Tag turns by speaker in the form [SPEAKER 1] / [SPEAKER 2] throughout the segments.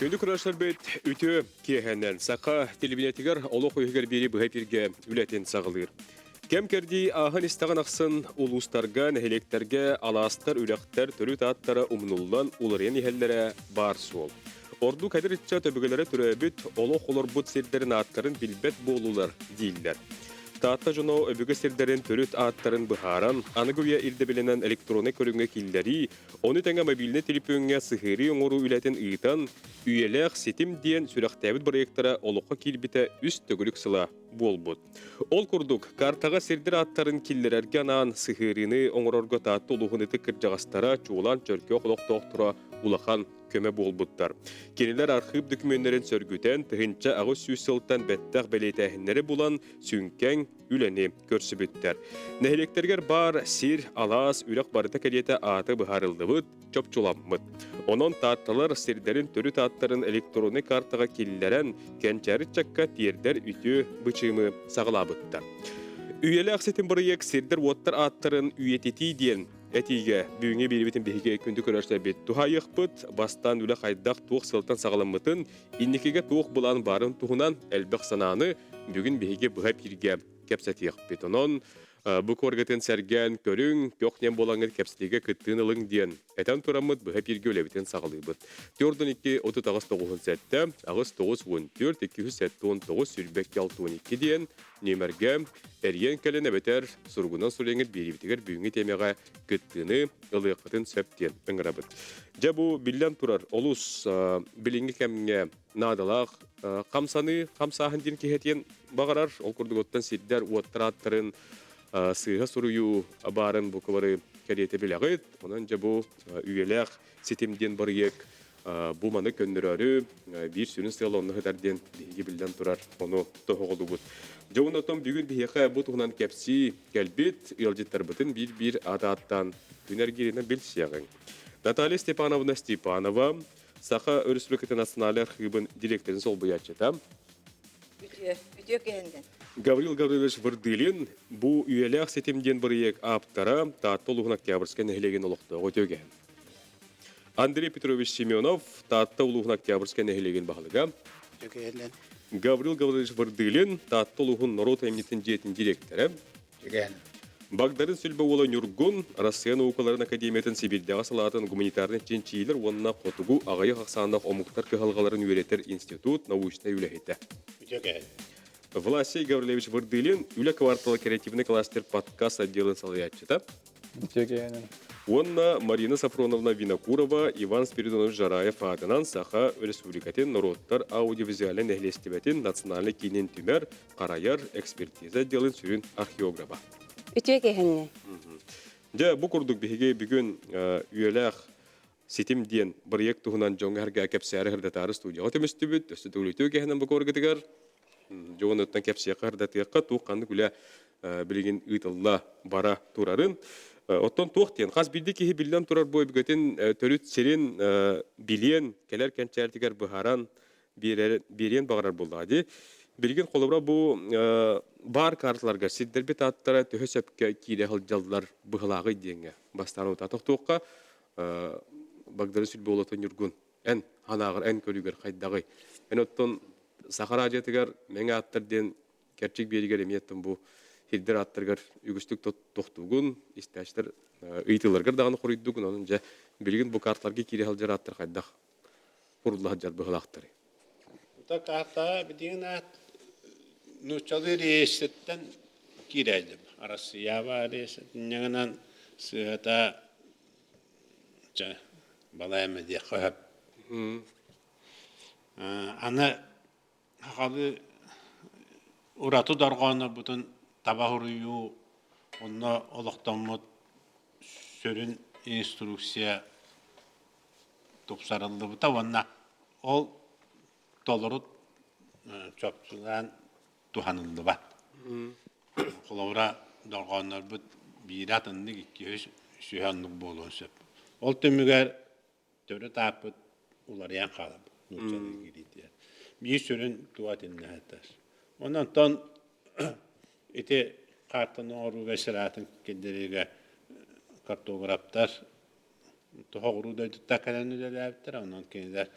[SPEAKER 1] Күндү курашар бет үтө киэһэнэн сақа телевинетигер олох үйгер бери быһапирге үлэтин сағылыр. Кем керди аһын истаган ақсын улустарга, нәһелектерге, аластар, үлектер, төрү тааттара умнуллан уларен иһеллере бар суол. Орду кадырытча төбөгелері түрөбүт олох олор бут сирдерин аттарын билбет болулар дейілдер. Таатта жоно өбүгө сирдерин төрүт аттарын быһаран, аныгуя ирде биленен электроник көрүнгө киллери, оны тәңе мобильный телефонга сыхыры оңору үлетен ыйтан, үйелек сетим диен сүрәктәбит проекттара олоққа килбите үст төгүлүк сыла болбут. Ол курдук картага сирдер аттарын киллерерге анан сыхырыны оңорорго таатты улухуныты кыржагастара чуулан чөркө олоқ тоқтура улахан көмө болбуттар. Кенелер архив документтерин сөргүтен тыгынча агыс сүйсылтан беттах белетәһиннәре булан сүнкәң үләне көрсүбүттер. Нәһелектергер бар сир, алас, үләк барыта кәдете аты быһарылдыбыт, чопчуламмыт. Онон таатталар сирдерин төрү тааттарын электроник картага киллерен кенчәри чакка тиердер үтү бычымы сагалабыттар. Үйеле аксетин бырыйык сирдер уоттар аттарын үйетети диен Этиге бүгінге беребетін бейге күнді көрәштер бет тухайықпыт, бастан үлі қайдақ туық сылтан сағаламытын, иннекеге туық бұлан барын туғынан әлбіқ сананы бүгін бейге бұғап ерге кәпсәтиық бет. Онын бұқ орғытын сәрген көрің, көқнен болаңыр кәпсәтеге күттін ылың ден. Әтен тұрамыд бұғап ерге өлебетін сағалыбыт. Төрдің 2-39 сәтті, ағыз 9-14-2-7-19 сүрбәк 6-12 ден, немерге әрген кәліне бәтер сұрғынан сөйлеңір беребетігер бүгінгі темеға күттіні ылықытын сөптен өңірабыт. Жа бұ білден тұрар, олыс білінгі кәміне надалақ, қамсағын ден кехетен бағарар, ол күрдік оттан сиддер уаттар аттарын сыйға сұруyu барын бұқылары кәдеті біләғыт. Онан жа бұ үйеләқ сетемден барыек bu manı könnürörü bir sürün sıyla onu hıdarden bilden turar onu toğulu bud. Joğun otom bugün biheqa bu tuğunan kepsi gelbit yolcittar butun bir adattan ünergirine bil siyağın. Natalya Stepanova Saha Örüsülüketi Nasyonal Arxivin direktörün sol buyatçıda.
[SPEAKER 2] Ütüyor kendinden.
[SPEAKER 1] Gavril Gavrilovich Vardilin bu üyelek setimden biriyek aptara taatolu Oktyabrskaya nehilegen oluqta ötögen. Андрей Петрович Семенов, таатта улуғын Октябрьская нәхелеген бағылыға. Гаврил Гаврилович Вардылин, таатта улуғын народ әмнетін жетін директоры. Багдарын сүлбі олы Нюргун, Россия наукаларын академиятын Сибирдегі салатын гуманитарный ченчейлер онына қотугу ағайы қақсанық омуқтар кығалғаларын үйретер институт научна үләхеті. Власий Гаврилович Вардылин, үлі кварталы креативный кластер подкаст отделын салаятчыда. Онна Марина Сафроновна Винокурова, Иван Спиридонович Жараев атынан Саха Республикатын народтар аудиовизуальный нәхлестебетін национальный кейнен түмер қарайар экспертиза делын сүрін археографа.
[SPEAKER 2] Ütüyor kendinden.
[SPEAKER 1] Жа, бұл күрдік бігеге бүгін үйеләқ сетім ден бір ек тұғынан жоңға әрге кәпсәрі ғырдатары студияға төмісті бүт, өсті түгілітеу кәхінен бұл көргітігер. Жоғын өттен кәпсәқі ғырдатыққа туққанды күлі білген ұйтылла бара тұрарын. Оттон туқтен, қаз білді кеге білден тұрар бой бүгетін төріт серен білен, кәлер кәнчәртігер бұхаран берен бағарар болды. Білген қолыбыра бұл бар карталарға сиддербет аттара төхі сөпке кейде жалдылар бұғылағы денге. Бастаны ұтатық туыққа бағдары сүлбі олатын үргін. Ән ханағыр, ән көлігер қайдағы. Ән оттон сақар ажетігер мәңе аттардан кәрчек берігер еметтім бұл Хилдер аттыргар үгістік тоқтуғын, истәштір ұйтыларғыр дағаны құрыйдығын, оның жа білген бұл картларға кері халжар аттыр қайдақ құрылығы жар бұғылақтыры.
[SPEAKER 3] Бұта карта бідеген ат нұчалы рейсеттен керейдім. Арасыява рейсеттен еңінен сығыта балайымы де қойып. Аны қақалы ұрату дарғаны бұтын Табахурую, онна олықтамыд сөрін инструкция топсарылды бұта, онна ол толырыт чөпчілен туханылды ба. Құлауыра дорғанлар бұд бір атынды кеке сүйханлық болуын сөп. Ол түмігер төрі тапыд олар ең қалып. Бір сөрін туатынны әттәр. Онан тон Ити картаны оруга сыратын кендерге картографтар тоғыруда түттәкәләні дәләптер, онан кендер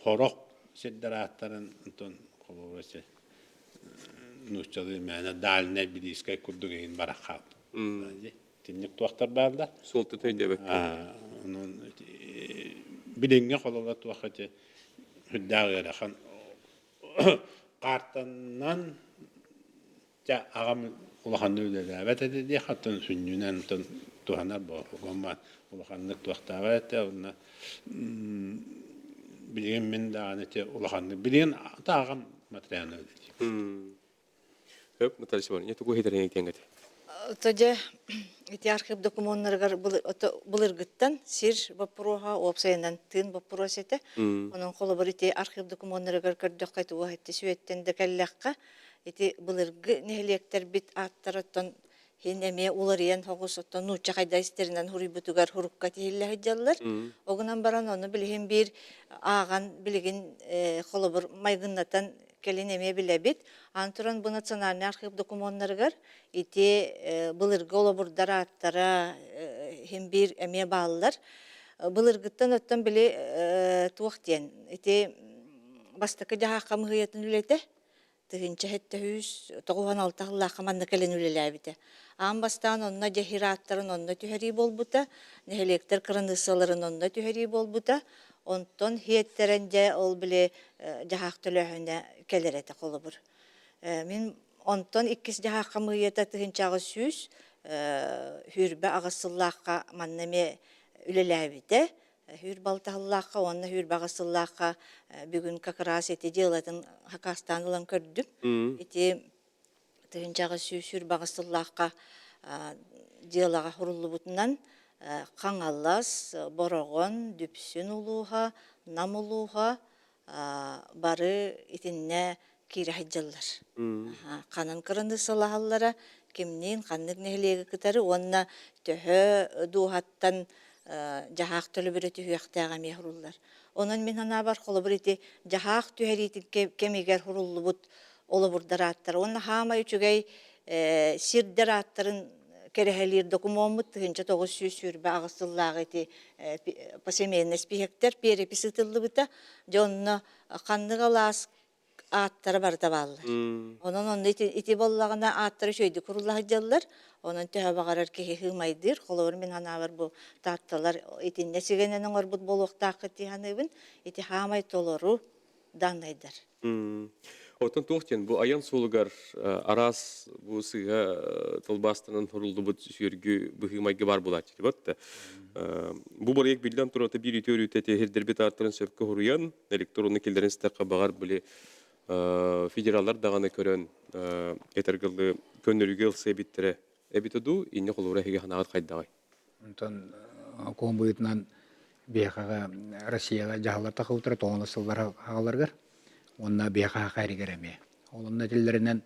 [SPEAKER 3] хорох сиддераттарын тон колорose нуччалы мәне дальне близкай курдугейин барахат. Тинник туактар барда.
[SPEAKER 1] Солты тойдебек.
[SPEAKER 3] Onun bilinge kolora tuakate hüddağıra kan kartandan ja agam ulahanı öyle dedi diye hatın sünnünen tuhanar bu gomma ulahanı tuaktavet ona bilin min de anete ulahanı bilin tağam materyal öyle.
[SPEAKER 1] Hep Natalya var. Yetu kohiderin ekengete.
[SPEAKER 2] Тоде эти архив документтарга булыргыттан сир вопрога опсайнан тын вопрос эте. Онун колу бир эти архив документтарга көрдөк кайтуу айтты сүеттен де келлакка эти булыргы нехлектер бит аттараттан хенеме уларыян хогусоттон нуча кайда истеринен хурибутугар хурукка тиилле жаллар. Огунан баран оны билген бир аган билген колу бир майгыннатан келинеме билебит. Антуран bu национальный архив документтарга ити былыргы олобурдар аттара hem bir эме баллар. Былыргыттан оттан биле туактен. Ити бастакы жаха камыгыятын үлете. Тыгынча хетте 196 жылга каманна келен үлелебите. Ам бастан онна жахираттарын онна түһәри болбута, нехелектер кырынысыларын онна түһәри болбута. Онтон хиеттеренде ол биле жахак төлөһүнө келерете колубур. Мен онтон 2 жахак камыйета тыгынчагы сүз хүрбе агысыллакка маннеме үлелебите. Hür baltahallaqqa, onna hür bağısıllaqqa bugün kakras eti diyelatın Hakastan'dan gördüm. Eti tığıncağı hür bağısıllaqqa diyelağa hurullu butundan Kangallas, Borogon, Düpsün uluğa, Nam uluğa barı etinne kirahicallar. Kanın kırındı salahallara kimnin kanlık nehlegi kıtarı onna töhö duhattan jahaq төлөбүрөтү хуяктага мехруллар. Онун мен ана бар холобурити жахақ түһәритин кемигер хуруллубут олобурдараттар. Онна хама үчүгей сирдераттарын керехелир документ тыгынча 900 сүрбе агысыллагы ти посемейный спихектер переписытылыбыта жонна канныгалас аттары бар табаллар. Онун ити боллагына аттары шөйдү куруллах жаллар. Onun təhəbəqarar ki, hılmaydır. Xolor min hana var bu tattalar itin nesigenen orbut boluqtaqı tihanıbın iti hamay toloru danaydır.
[SPEAKER 1] Otun toxten bu ayan solugar aras bu sığa tolbastanın huruldu bu sürgü bu hımayga var bulat. Bu barayık bildan turata bir ütör ütete herderbet artların söpke huruyan elektronlu kellerin staqqa bağar böyle federallar dağını körön etergildi könülüge ılsa bittire. Ebitudu inne kolora hege hanaat qaydaay.
[SPEAKER 4] Ondan komboyutnan behaga Россияга жаһалар тахылтыр тоңлысыллар хагаларгар. Онна беха хайригерме. Олонна тиллеринен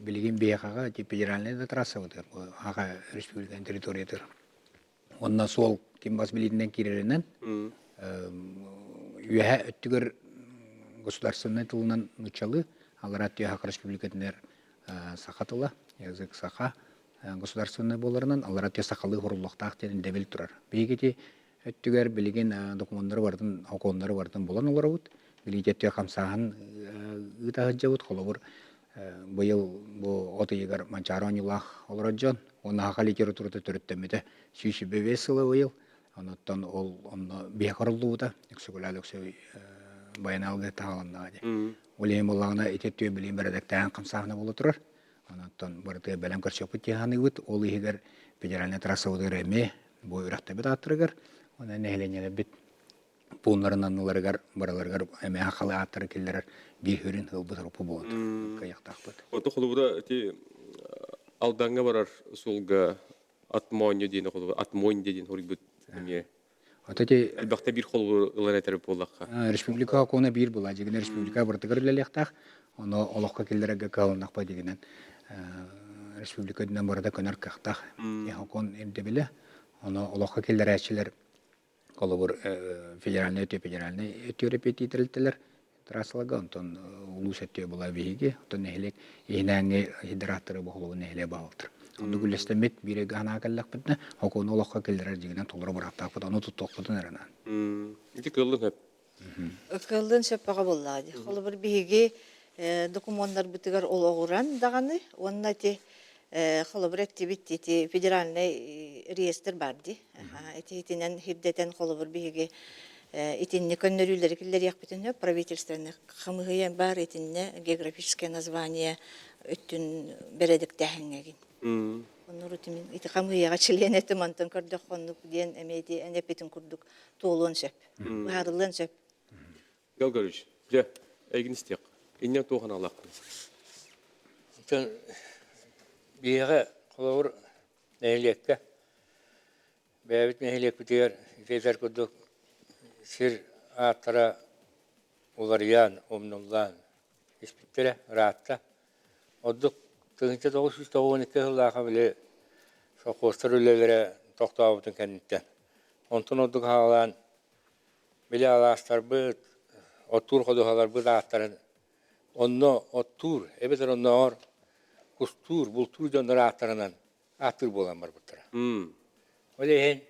[SPEAKER 4] билген бехага федеральный трасса өтөр. Ага республиканың территориятыр. Онна сол Кимбас билетинен киреринен үһә өттүгөр государственный тылынан началы Аларат Яха республикатынер сахатыла язык саха государственный боларынан Аларат Ясахалы хурлуктак теринде бил турар. Бегети өттүгөр билген документтары бардын, оконнары бардын болан олар бут. Билетте камсахан ытажабыт холобур быйыл бу отыйгар манчаронилах олорожон. Оны хали литературада төрөттөмөдө сүйшү бебесылы быйыл. Онотон ол онно бехорлууда, эксекулалыксы баяналгы тааланады. Олем болғана ететтіе білейін бәрәдәктән қымсағына болы тұрар. Онаттан барды бәлем көрсөпі теганы өт, ол егер федеральный трасса өдір әме, бой ұрақта біт аттырығар. Оны нәхеленелі біт пуынларынан оларығар, бараларығар әме ақалы аттыры келдерер бір хүрін ғылбы тұрпы болды. Қаяқтақ бұд.
[SPEAKER 1] Оты қолыбыда алдаңа барар солға атмойны дейін хорик бұд. Әлбәқті бір қол ұлар әтіріп болаққа.
[SPEAKER 4] Республика қоны бір бұла, дегенен республика бұртығыр ләліқтақ, оны олыққа келдерігі қалынақ ба дегенен республика дүнен барада көнер қақтақ. Қон емді білі, оны олыққа келдер әтшілер қолы бұр федеральный өте репетиторлтілер трассалығы, онтон ұлыс өте бұла бейге, онтон нәхілек еңәңе хидратыры бұқылығы нәхіле бағылтыр. Onu güllestemit biri gana kallak bitne, okunu olakka keldirer jiginen tolra bıraktaq bıt, onu tuttuq bıtın eranan.
[SPEAKER 1] İti kıldın hep?
[SPEAKER 2] Кылдын сөппаға боллады. Холы бір биһиги документтар битигер ол оғуран дағаны, онна те холы бір активити федеральный реестр барды. Эти итинен хирдетен холы бір биһиги итинне көннөрүлөр киллер яқпытын правительственный хымыгыян бар итинне географическое название өттүн бередик тәһәңгәгин. Оннору тимин ити хымыгыга член этим антын көрдөх коннук диен эмеди энепитин курдук тоолун сөп. Баарылын сөп.
[SPEAKER 1] Галгарыч, бля, әйгін істек. Иннен тоған алақпын.
[SPEAKER 5] Биһиге холовур нәһилекке бәбит нәһилек битер фезер кудук сир аттара уларьян омнуллан испиттере ратта оддук тыгынча 992 жыллаха биле сокостар үлелере токтообутун кенниттен онтон оддук хаалан биле аластар быт оттур ходухалар быт аттарын онно оттур эбетер онноор кустур бултур жондар аттарынан аттыр болан бар буттара олейен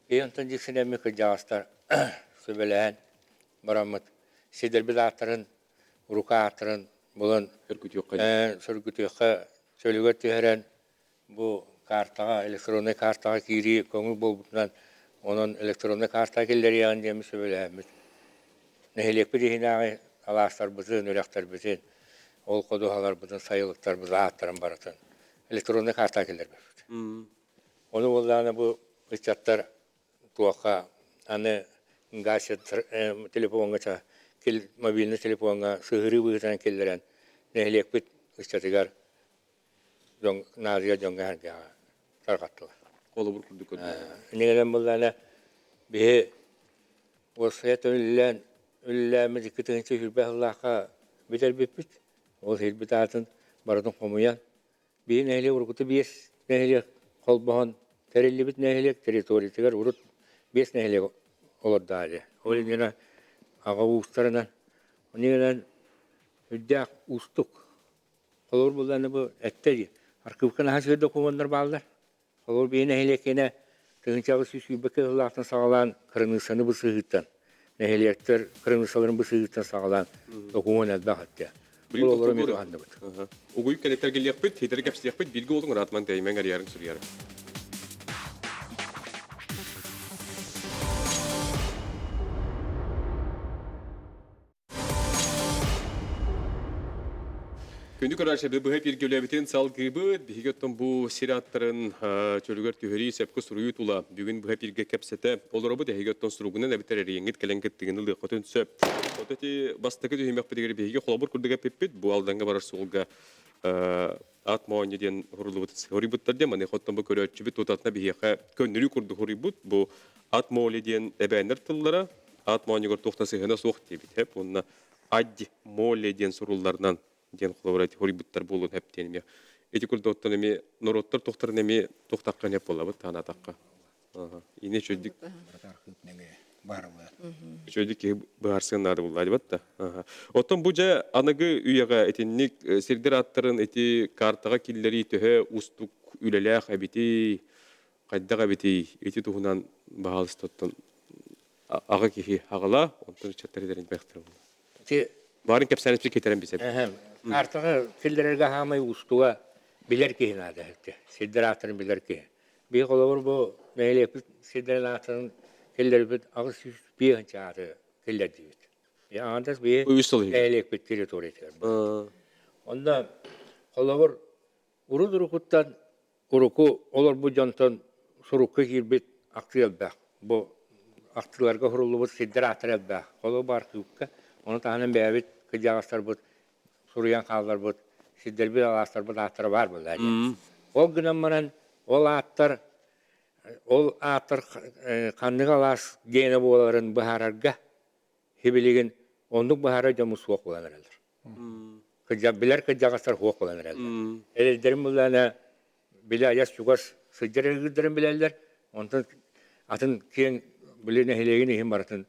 [SPEAKER 5] бейонтон жиксенеми кыжагастар сөбеләһен барамыт сидербит аттарын урука аттарын булан сөргүтүккө сөлүгө түһәрен бу картага электронный картага кири көңүл болбутунан онун электронный карта келдер ягын деми сөбеләһен нехилек бирихинагы аластар бызын өрәктер бизин ол кодухалар бызын сайылыктар быз аттарын баратын электронный карта келдер бир оны болданы бу ычаттар туакка аны гасет телефонга кел мобильный телефонга сыгыры быгытан келдерен нехилек бит ычатыгар жон назия жонга таргаттылар
[SPEAKER 1] Қолы бұр күрді көді.
[SPEAKER 5] Негеден болданы бе осыят өліләміз күтіңінші хүрбә Аллахқа бітер беппіт. Ол хелбіт атын бардың қомуян. Бе нәхіле ұрғыты бес нәхіле қолбаған тәрелі біт нәхіле территориятығар ұрыт бес нәхіле оларда әлі. Ол едені аға ұстарынан. Негеден үддәк ұстық. Қолыр болданы бұл әттәді. Арқыбықын хасығы документтар балдар. Olur bir nehlekene tığınçağı süsübeke hıllahtan sağlan kırınısını bu sığıttan. Nehlekler kırınısıların bu sığıttan sağlan dokumun elbaq hatta. Bu olur mu handı bit.
[SPEAKER 1] Uguy kenetler geliyek bit, hider kapsiyek bit, bilgi olun ratman değmen gar yarın sürüyarı. Күндік арашабы бұхай бір гөләбітен салғыбы, бігеттен бұл сираттарын чөлігер түйері сәпкі сұруы тұла. Бүгін бұхай бірге кәпсеті олары бұд әйгеттен сұруғынан әбітер әрейіңгет кәләңгеттігін ұлы қотын сөп. Отаты бастықы түйемек бідегері бігі қолабыр күрдігі пеппет, бұл алданға барар сұлға ат мауанеден ғұры бұттарды, маны қоттан бұл көрәтші біт отатына бігі көннірі күрді ғұры бұд, бұл ат мауанеден әбәнір тыллара, ат мауанегер тоқтасы ғына соқ дейбіт. Онына ад мауанеден сұруларынан ден қолабырайты хорибуттар болуын әптенім. Эти күрді эми нороттар тоқтарын эми тоқтаққан әп болабы, тана таққа. Ине чөйдік. Чөйдік бұғарсығын ады болады батта. Оттан бұл жа анығы үйеға әтеннік сердер аттарын әті картаға келдері түхі ұстық үлеләқ әбеті, қайдақ әбеті, әті тұғынан бағалысты оттан аға кехи ағыла, онтан чаттар едерін бәқтірі болды. Барын кәпсәніп кетерін бесеп.
[SPEAKER 5] Artığı killererge hamay ustuğa bilir ki hinadı hepti. Sidder atırın bilir ki. Bir kolabur bu neyle sidder atırın killer bit ağız bir hınca atı killer divit. Ya andas bir neyle bit teritori ter. Onda kolabur urudur kuttan uruku olur bu jantan surukku girbit aktiyel bak. Bu aktılarga hurulu bu sidder atırel bak. Kolabur barkıvka onu tahanen beyabit kıcağıstar bu Suruyan kallar bu, sidder bir alastar bu atları var bu. O günden bana ol atlar kanlık alas gene boğaların bahararga hibiligin onduk bahara jamu soğuk olan herhalde. Biler kıcağıstar soğuk olan herhalde. Ellerim bunlarına bile ayas çugas sıcak gıdırın bilerler. Ondan atın kiyen bilene hilegin ihim baratın.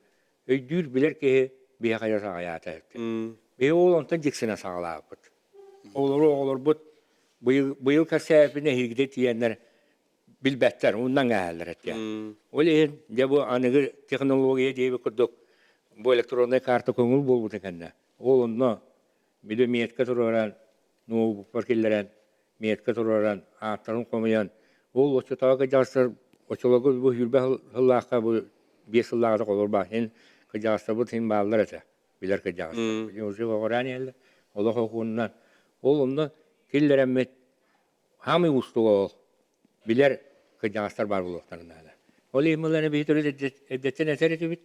[SPEAKER 5] Öydür biler ki bir hayata hayata etti. Bir oğul ondan ciksine sağlığa bud. Olur bud. Bu yıl kasabine higdet diyenler bilbetler, ondan ağırlar et ya. Öyle de bu anıgı teknolojiye diye bir kurduk. bu elektronный karta көңүл болбут экенне. Ол онно биде метке тураран, ну паркиллерен метке тураран, аттарын комуян. Ол очотага жарсыр, очолого бу хүрбе хыллакка бу 5 жылларда колор ба. Ен кыжаста бу тин балдар эте. Билер кыжаста. Уже горан ел. Оло хокуннан. Ол онно киллеремет хамы устуга билер кыжастар бар булуктарында. Ол эмелерне битөрү эдеттен этерети бит.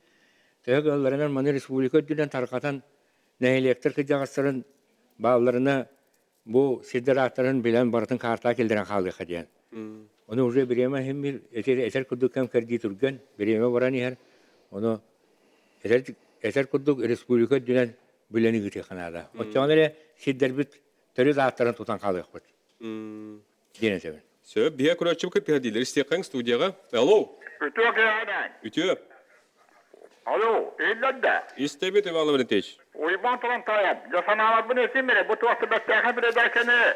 [SPEAKER 5] Төгөлләреннән Маны республика дүнен таркатан нәйлектер кыжастарын балларына бу федераторын белән бартын карта келдерен халык хәдиен. Оны уже биреме һәм бир этер кудук кем кәрди турган, биреме баран яр. Оны этер кудук республика дүнен белән гите ханада. Отчанлары сиддер бит төрү зааттарын тутан халык бит. Динәсәбен.
[SPEAKER 1] Сөп, бия күрәчеп кеп дилер истекәң студияга. Алло.
[SPEAKER 6] Ütüyor yani.
[SPEAKER 1] Үтө.
[SPEAKER 6] Alo, ellerde.
[SPEAKER 1] Истебет Иван Валентинович.
[SPEAKER 6] Uyban turan tayap. Jasanalar bunu esin bire. Bu tuvaktı bekleyen bir ederseni.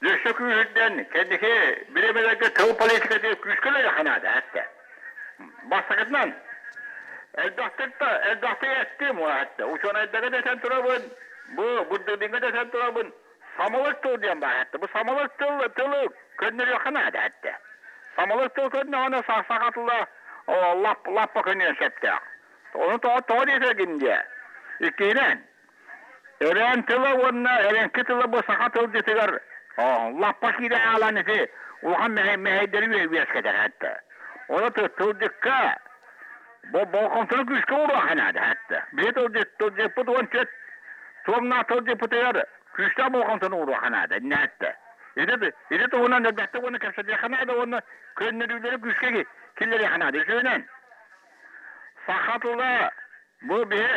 [SPEAKER 6] Düşük yüzden kendisi bilemedeki tavuk politikası küsküle yakanadı hatta. Basakıtlan. Eldahtı ettim o hatta. Uçan eddege de sen turabın. Bu dinge de sen turabın. Samalık tıl diyen var hatta. Bu samalık tılı könler yakanadı hatta. Samalık tıl könler ona sakatlı. O lappa könler septe. Onu doğru diye diye. İkiden. Eren tılı onunla, erenki tılı bu sakat tılı ditigar. Lappa kide alanısı. Ulan mehedderi bir kadar hatta. Onu tıl dikka. Bu kontrol güçlü olur hanadı hatta. Bir tıl dikka bu çöt. Tuğumna tıl dikka tıyar. Güçlü bu kontrol olur hanadı. Ne hatta. İdi de ona ne bekle onu kapsadı. Hanadı onu könlülüleri güçlü killeri hanadı. Şöyle. Sakatlı. Bu bir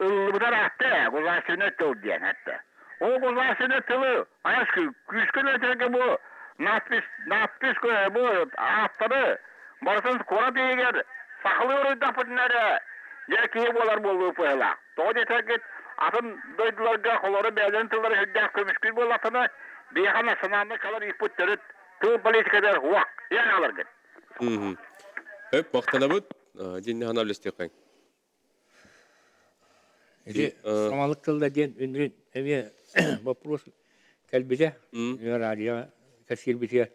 [SPEAKER 6] ıllıbıdan attı, kuzay sünnet oldu diyen hatta. O kuzay sünnet tılı, ayaşı, küskün öteki bu, natpis bu atları, barısınız kora diyeger, saklıyor da bunları, yerkeği bolar bolluğu pıyla. Doğru yeterki, atın doydularga, kolları beğenen tılları hüdden kömüşkül bol atını, bir yakana sınavında kalır iputları, tığ politikadar huak, yan alır git.
[SPEAKER 1] Hep vaktana bud, dinle hanavle istekәң.
[SPEAKER 5] Самалык тылда ден үнрин эме вопрос калбите радио касирбите.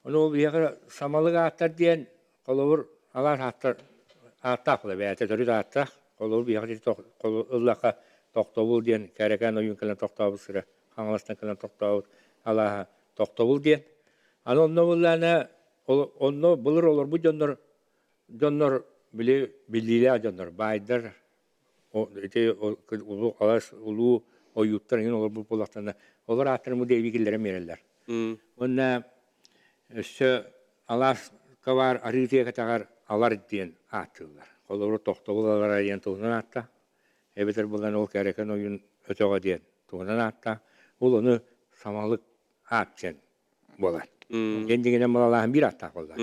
[SPEAKER 5] Оны ол бияга самалык аттар ден коловур алар аттакла бәте төрү атта коловур бияга ыллака токтобул ден каракан оюн кылан токтобул сыра хаңластан кылан токтобул алаха токтобул ден. Аны онно буллана онно булыр олор бу жоннор биле биллиле жоннор байдар ulu alas ulu oyutlar yine olur bu polaklarında. Olur atlarımı devikillere meriller. Onda şu alas kavar arıtıya kadar alar diyen attılar. Olur tohtavular diyen tuğunan atta. Ebeter bulan ol kereken oyun ötüğa diyen tuğunan atta. Onu samalık atçen bolar. Kendine malallahın bir atta bolar.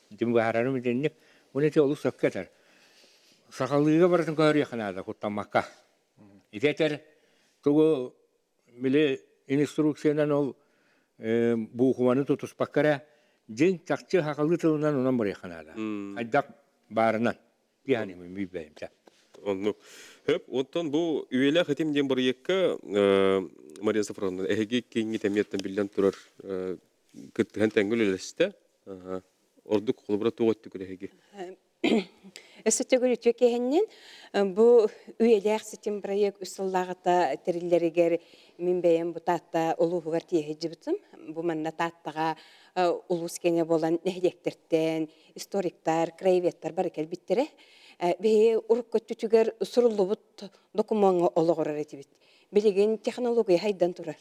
[SPEAKER 5] Şimdi bu hararım denlik. Bunu te olu sökketer. Сахалыга баратын көрү яканада куттамакка. Итетер тугу биле инструкциянан ол буухуманы тутуспаккара жен чакчы хакалы тылынан онан бар яканада. Айдак барынан. Yani mi beyimse.
[SPEAKER 1] Onu hep ondan bu üyeler hatim diyen bir yekka Maria Safron'dan ehegi kingi temiyetten bilden turar kıttıhan tengül öleste. Orduk kolubra tuğattık ehegi.
[SPEAKER 7] Эсетегүр үтөкеһеннен бу үеләк ситим проект усуллагыта териллеригер мин бәйем бу татта улугар тиеһиҗибитим. Бу манна таттага улус кене болан нәһдектертен историктар, краеведтар бар икән биттере. Бе уруккөтүгәр суруллубут документ ологорар этибит. Билеген технология хайдан турар.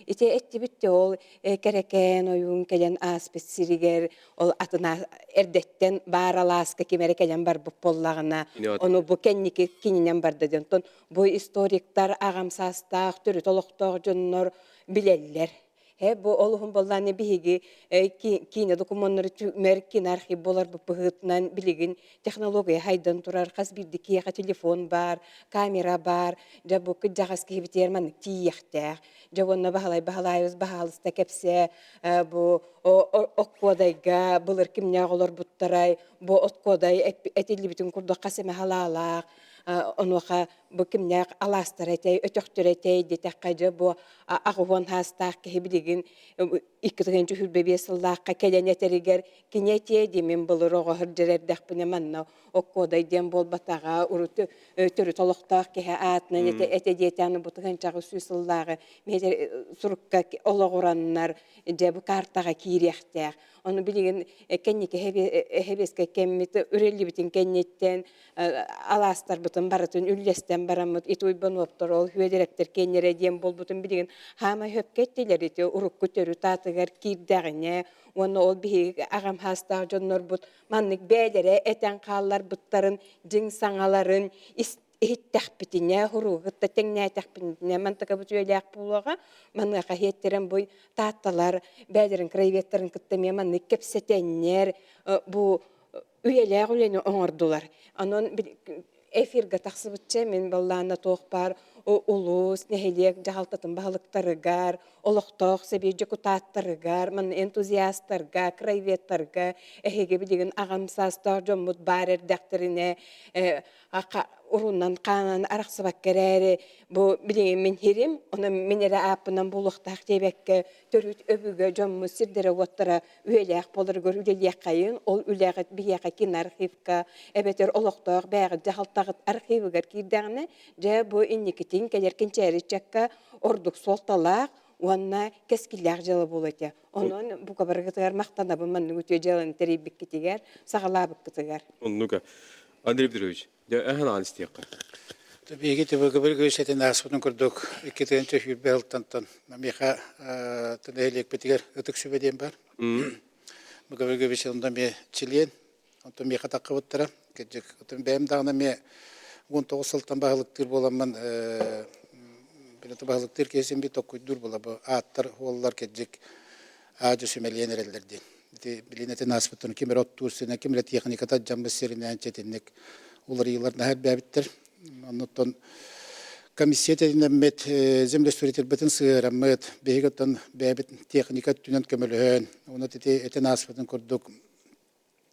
[SPEAKER 7] Ите эттибитте ол керекен оюн келен аспециригер ол атына эрдеттен бараласка кимере келен бар бу поллагына ону бу кенники кининен бар дедентон бу историктар агамсастак түрү толоктоо жоннор билеллер. Бу олуһун болланы биһиги кине документары түмер кин архив болар бу пыгытнан билигин технология хайдан турар хас бирди кияга телефон бар, камера бар, жа бу кыджагас кибитер ман тиехтер. Жавонна бахалайбыз бахалыста кепсе бу оккодайга булар кимнә олар буттарай, бу откодай этили битин курда касеме халалак. Онуха бу кимнәк аластар әтәй, өтөктөр әтәй детәккәҗә бу агыван хастак кебилеген 2-нче хүлбебе сыллакка келенетеригер кинете димен булырога хырдердәк пунеманна оккодай дем бол батага урут төрү толоктак ке атны әтә детәне бутыганчагы сүсыллагы метер сурукка ологораннар дә бу картага кирехтәк. Onu bilgin kennike hebeske kemmit ürelli bitin kennetten alastar butun baratın üllesten baramut ituybun optor ol hüederekter kennere diyem bol butun bilgin hama höpkettiler iti uruk kütörü tatıgar kirdağine onu ol bihi ağam hasta jonnor but mannik beylere eten kallar butların jing sangaların hittahpitine huru gıtta tengne tahpitine mantaka bu söyleyek bulaga manna kahiyettiren boy tahtalar beylerin krayvetlerin kıttamaya manna kepsetenler bu üyeler uleni oңордулар anon efirga taqsıbıtça men ballana toqpar ulus nehelek jahaltatın bahalıktarıgar oloqtoq sebejje kutattırıgar man entuziastlarga krayvetlarga ehege bilgin agamsastar jommut barer dakterine urundan kanan araqsıbak kereri bu bilgin men herim ona menere apından buluqtaq tebekke törüt öbüge jommu sirdere wottara üyelek bolur gör üyelek kayın ol üleget biyaqa kin arxivka ebeter oloqtoq bağı jahaltaqıt arxivigar kirdağına ja bu innikitin kelerkin çeritçakka orduk soltalaq Уанна кескиллер жылы болыты. Onun bu kadar gıtıgar maqtana bu manны өтө жылын терибик китигер, сагалабык кытыгар.
[SPEAKER 1] Оннука. Андрей Петрович, я ахна анстиякка.
[SPEAKER 8] Беги те бөгө бер көсетен аспытын көрдүк. 2-нче филбелтантан. Меха тенелек битигер өтүк сүбеден бар. Бөгө бер көсетен ме чилен. Онтон меха такыбыттыра. Кежек отун бем дагына ме 19 сылтан багылыктыр боламан Билеті бағылықтыр кесен бет оқойдыр бола бұл аттар олар кәджек ажы сөмелген әрелерден. Білінетін аспыттың кемер оттурсына, кемер техниката жамбы серіне әнчетіннік олар еларына әр бәбіттір. Оннықтан комиссиятеден әммет землестөретер бітін сығыраммет, бейгіттен бәбіт техника түнен көміліген. Оны әтен аспыттың көрдік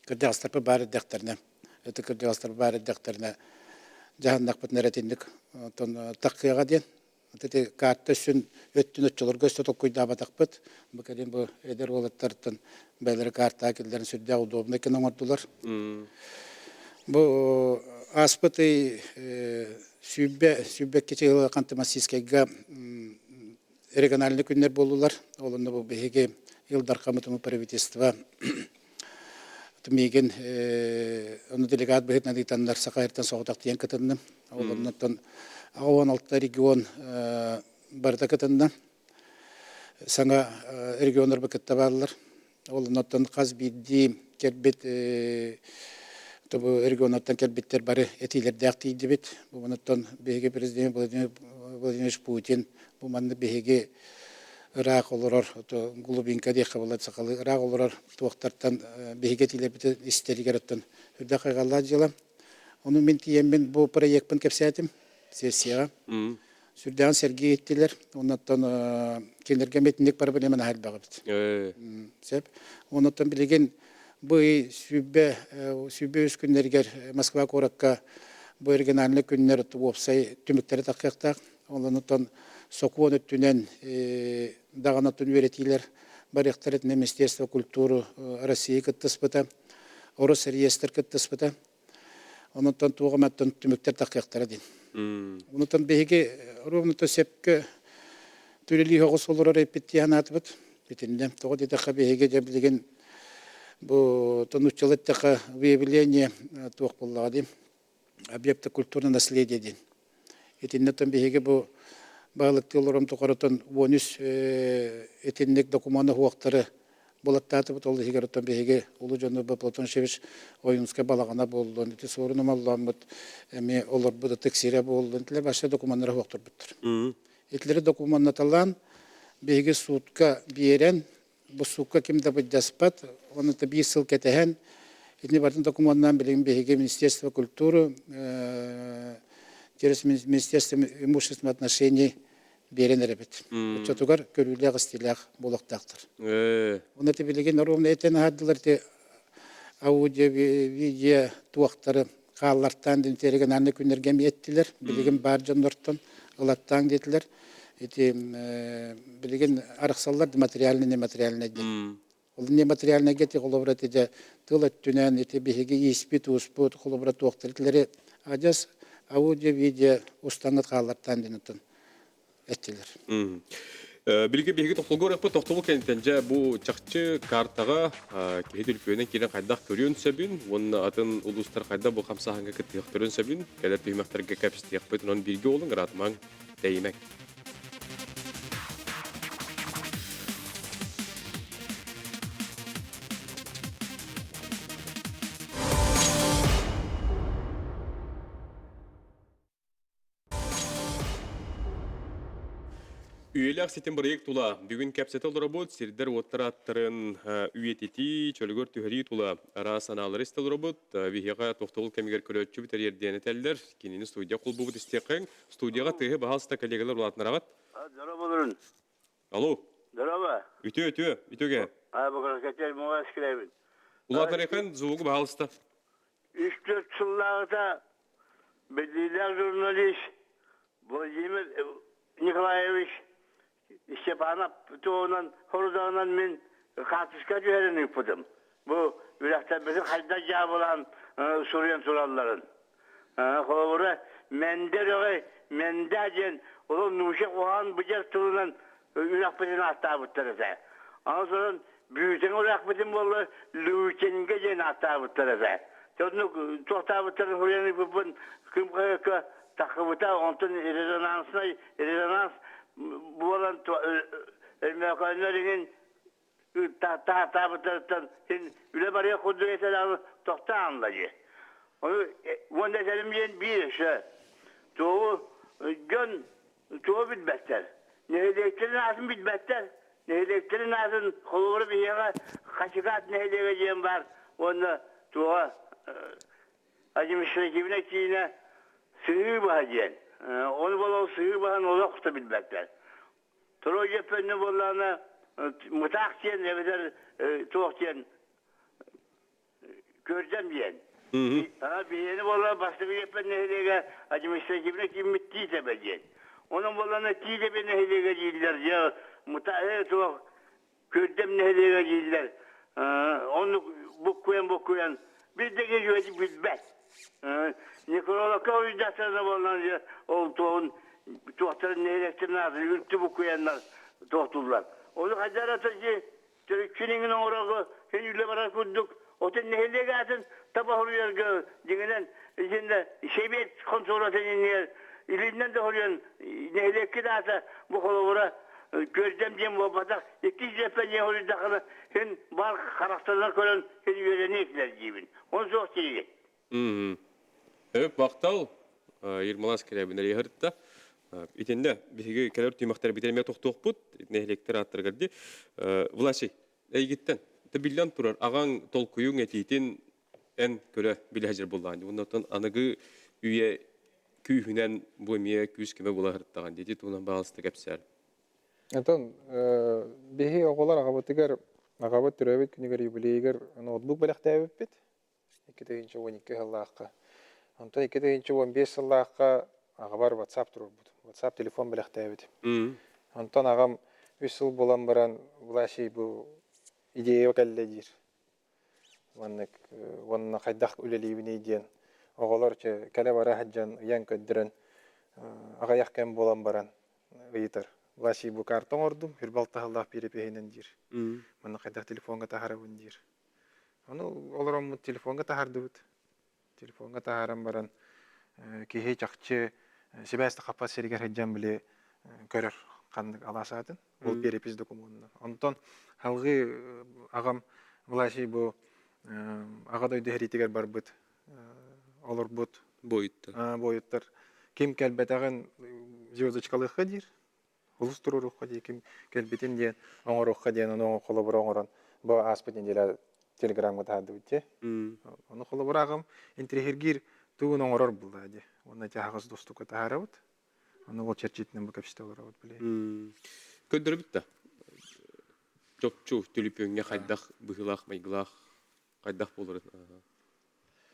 [SPEAKER 8] кірдіғастарпы бары дәқтеріне. Әті кірдіғастарпы бары дәқтеріне жағындақ бітін әретіндік таққияға ден. Тете карта сүн өттүн өтчөлөр көстө койда батакпыт. Бу келин бу эдер болоттартын бәлер карта келдерин сүддө удобно экен оңордулар. Бу аспыты сүббе кече кантамасискега региональный күннер болулар. Олонда бу беге Илдар Камытымы правительство тмеген оны делегат бетна дитандар сакаертан соготак тиен кытынны. Олоннан Ауан алты регион бардакытында саңа региондар бакетта барлар. Олнаттан казбиди кербет табу регионаттан кербеттер бары этилер дакты дебет. Бунаттан беге президент Владимир Путин бу манды беге рак олорор то глубинка де кабылат сакалы рак олорор туактартан беге этилер бит истеригераттан үрдө кайгалла жила. Onu мен тиеммен бу проектпен кепсәтим. Сессияға. Сүрдән Сергей еттілер. Оннаттан кенерге метіндік проблеманы хәл бағыбыд. Сәп. Оннаттан білеген бұй сүбе өз күннергер Москва қораққа бұй региональный күннер опсай түміктері тақияқтақ. Оннаттан соқуын өттінен дағанаттын өретейлер барықтарет Министерство культуры России кіттіспіті, Орыс реестр кіттіспіті. Оннаттан туғаматтан түміктер тақияқтары дейін. Онотан беге ровно то сепке төлели хогос олор репетиан атбыт битинде того дитаха беге жаблеген бу тонуччалаттаха выявление туох боллагы объекта культурного наследия ден этиннетен беге бу багылык олором токоротон бонус этиннек документы хуактары болаттаты бут ол хигеротон беге улу жону Платон Шевич оюнска балагана болду. Эти сорunu малламыт эми олар буда тексире болду. Этлер башка документтер хуактыр буттыр. Этлери документалан беги сутка берен, бу сутка кимде быджаспат, оны да 5 жыл кетеген. Итни бартын документнан билген беги Министерство культуры, через Министерство имущественных отношений берен ребят. Учетугар көрүләк стилях булактактыр. Оны да билген ровно этен хаддылар те аудио видео туактары каллартан динтереген анны күннерге меттилер, билген бар жоннортон ылаттан детилер. Эти билген арыксаллар материальный нематериальный ден. Ол нематериальный гети колобрат эде тылат түнен эти беги испит успут колобрат туактырлары ажас аудио видео устангат каллартан динтен еттилер.
[SPEAKER 1] Билге тоқтолгор апы тоқтолу кенттенже бу чакчы картага кехидил көнен кирен кайдак көрүн сөбүн, onun атын улустар кайда бу камсаханга кеттирен сөбүн, келер түймөктөргө капстык бутун он билге болун ратман деймек. Üyeler setin proyekt tula. Bugün kapsete olur robot, sirder ottarattırın üyetiti, çölgör tüheri tula. Ara sanaları istel robot, vihiga tohtol kemiger körötçü biter yerden eteller. Kinini studiya kul bu isteqen. Studiyaga tığı bahalsta kollegalar ulatnaragat.
[SPEAKER 6] Merhabalar.
[SPEAKER 1] Alo.
[SPEAKER 6] Merhaba.
[SPEAKER 1] Ütüge.
[SPEAKER 6] Bu kadar geçer muhabbet eskileyim.
[SPEAKER 1] Ulatnarakan zuvugu bahalsta.
[SPEAKER 6] 3-4 yıllarda belirler jurnalist Vladimir Nikolaevich Stepanov tuğunan horuzağından men katıska cüherini yapıdım. Bu ülakta bizim hayda cevap olan Suriyen sorarların. Kolabora mende ajen olan nuşak oğan bıcak tuğunan ülak bizim hatta bıttırıza. Ondan sonra büyüten ülak bizim bolu lüçenge jen hatta bıttırıza. Onu tohta bıttırın Suriyen yapıpın kım kayaka takıbıta ondan rezonans bu olan elmekanların tahtı üle barıya kudreti tohta anlayı. Onu onda selimleyen bir şey. Çoğu bitmezler. Nehirliklerin ağzın bitmezler. Nehirliklerin ağzın kolları bir yere kaçıkat nehirlikeceğim var. Onda çoğu Hacı Müşrekibine kiyine sığır bahaciyen. Onu bol sığır bahan ola kutu bilmekler. Troje pönlü bollarına mutakçiyen, eveder tuğçiyen göreceğim diyen. Bir yeni bollar başka bir yepen nehirlige Hacı Müşrekibine kim bittiyse belgeyen. Onun bollarına tiyse bir nehirlige giydiler. Ya mutakçiyen tuğ göreceğim nehirlige giydiler. Onu bu kuyan. Bir de geliyor bilmez. Nikolaka oyuncaklarına bağlanınca olduğun tuhtarın nehirleştirine azı yürüttü bu kuyanlar tohturlar. Onu hacar atıcı Türkçünün orağı henüyle barak kurduk. Otel nehirle gelsin tabak oluyor dinginen içinde şebet kontrolatının yer ilinden de oluyor nehirle dağıta bu kolabora gözlem diyeyim bu batak 200 defa ne oluyor dakika hen var karakterler koyan hen yöreni ekler gibi. Onu çok çiğ.
[SPEAKER 1] Evet, vaktal 20 kirabinler yahırtta. İtinde bir keler tüymaktar bitermeye tohtuq bud, nehlekler attırgardı. Vlasi, eygitten. Tabillan turar, ağan tolkuyun etitin en köle bilhacır bullandı. Bundan anıgı üye küyhünen bu emiye küs kime bulahırttağın dedi. Tuğunan bağlısı kapsar.
[SPEAKER 9] Антон, беги оголар агабатыгар агабат төрөбөт күнүгөр юбилейгер ноутбук белектебит бит. 2012 жыллакка. Антон 2015 жыллакка агабар WhatsApp турбут. WhatsApp телефон белектебит. Антон агам 3 жыл болан баран булаши бу идея келледир. Ванна кайдак үлелибине диен. Оголорча келе бара хаджан ян көддөрөн агаяк кем болан баран ыйтар. Влаши бу картон ордум, хүрбалта халдах перепехинен дир. Мана кайдак телефонга тахарабын дир. Аны олором телефонга тахардыбыт. Телефонга тахарам баран кихи чакчы себесте капа серигер хаджан биле көрөр кандык аласатын. Бул перепис документна. Антон халгы агам влаши бу агадой дехритигер барбыт. Олор бут
[SPEAKER 1] Boyutta.
[SPEAKER 9] Боюттар. Ким келбетеген звездочкалык дир. улус турурукка диким келбитин диен оңорукка диен оны колобур оңорон бу аспытын деле телеграмга таады бите. Оны колобур агым интерхергир туун оңорор булда ди. Оны тагыз достукка таарабыт. Оны ол черчитинен бу капиталдар вот биле.
[SPEAKER 1] Көндөрө битта. Чопчу төлөпөңгө кайдах быгылах майгылах кайдах болор.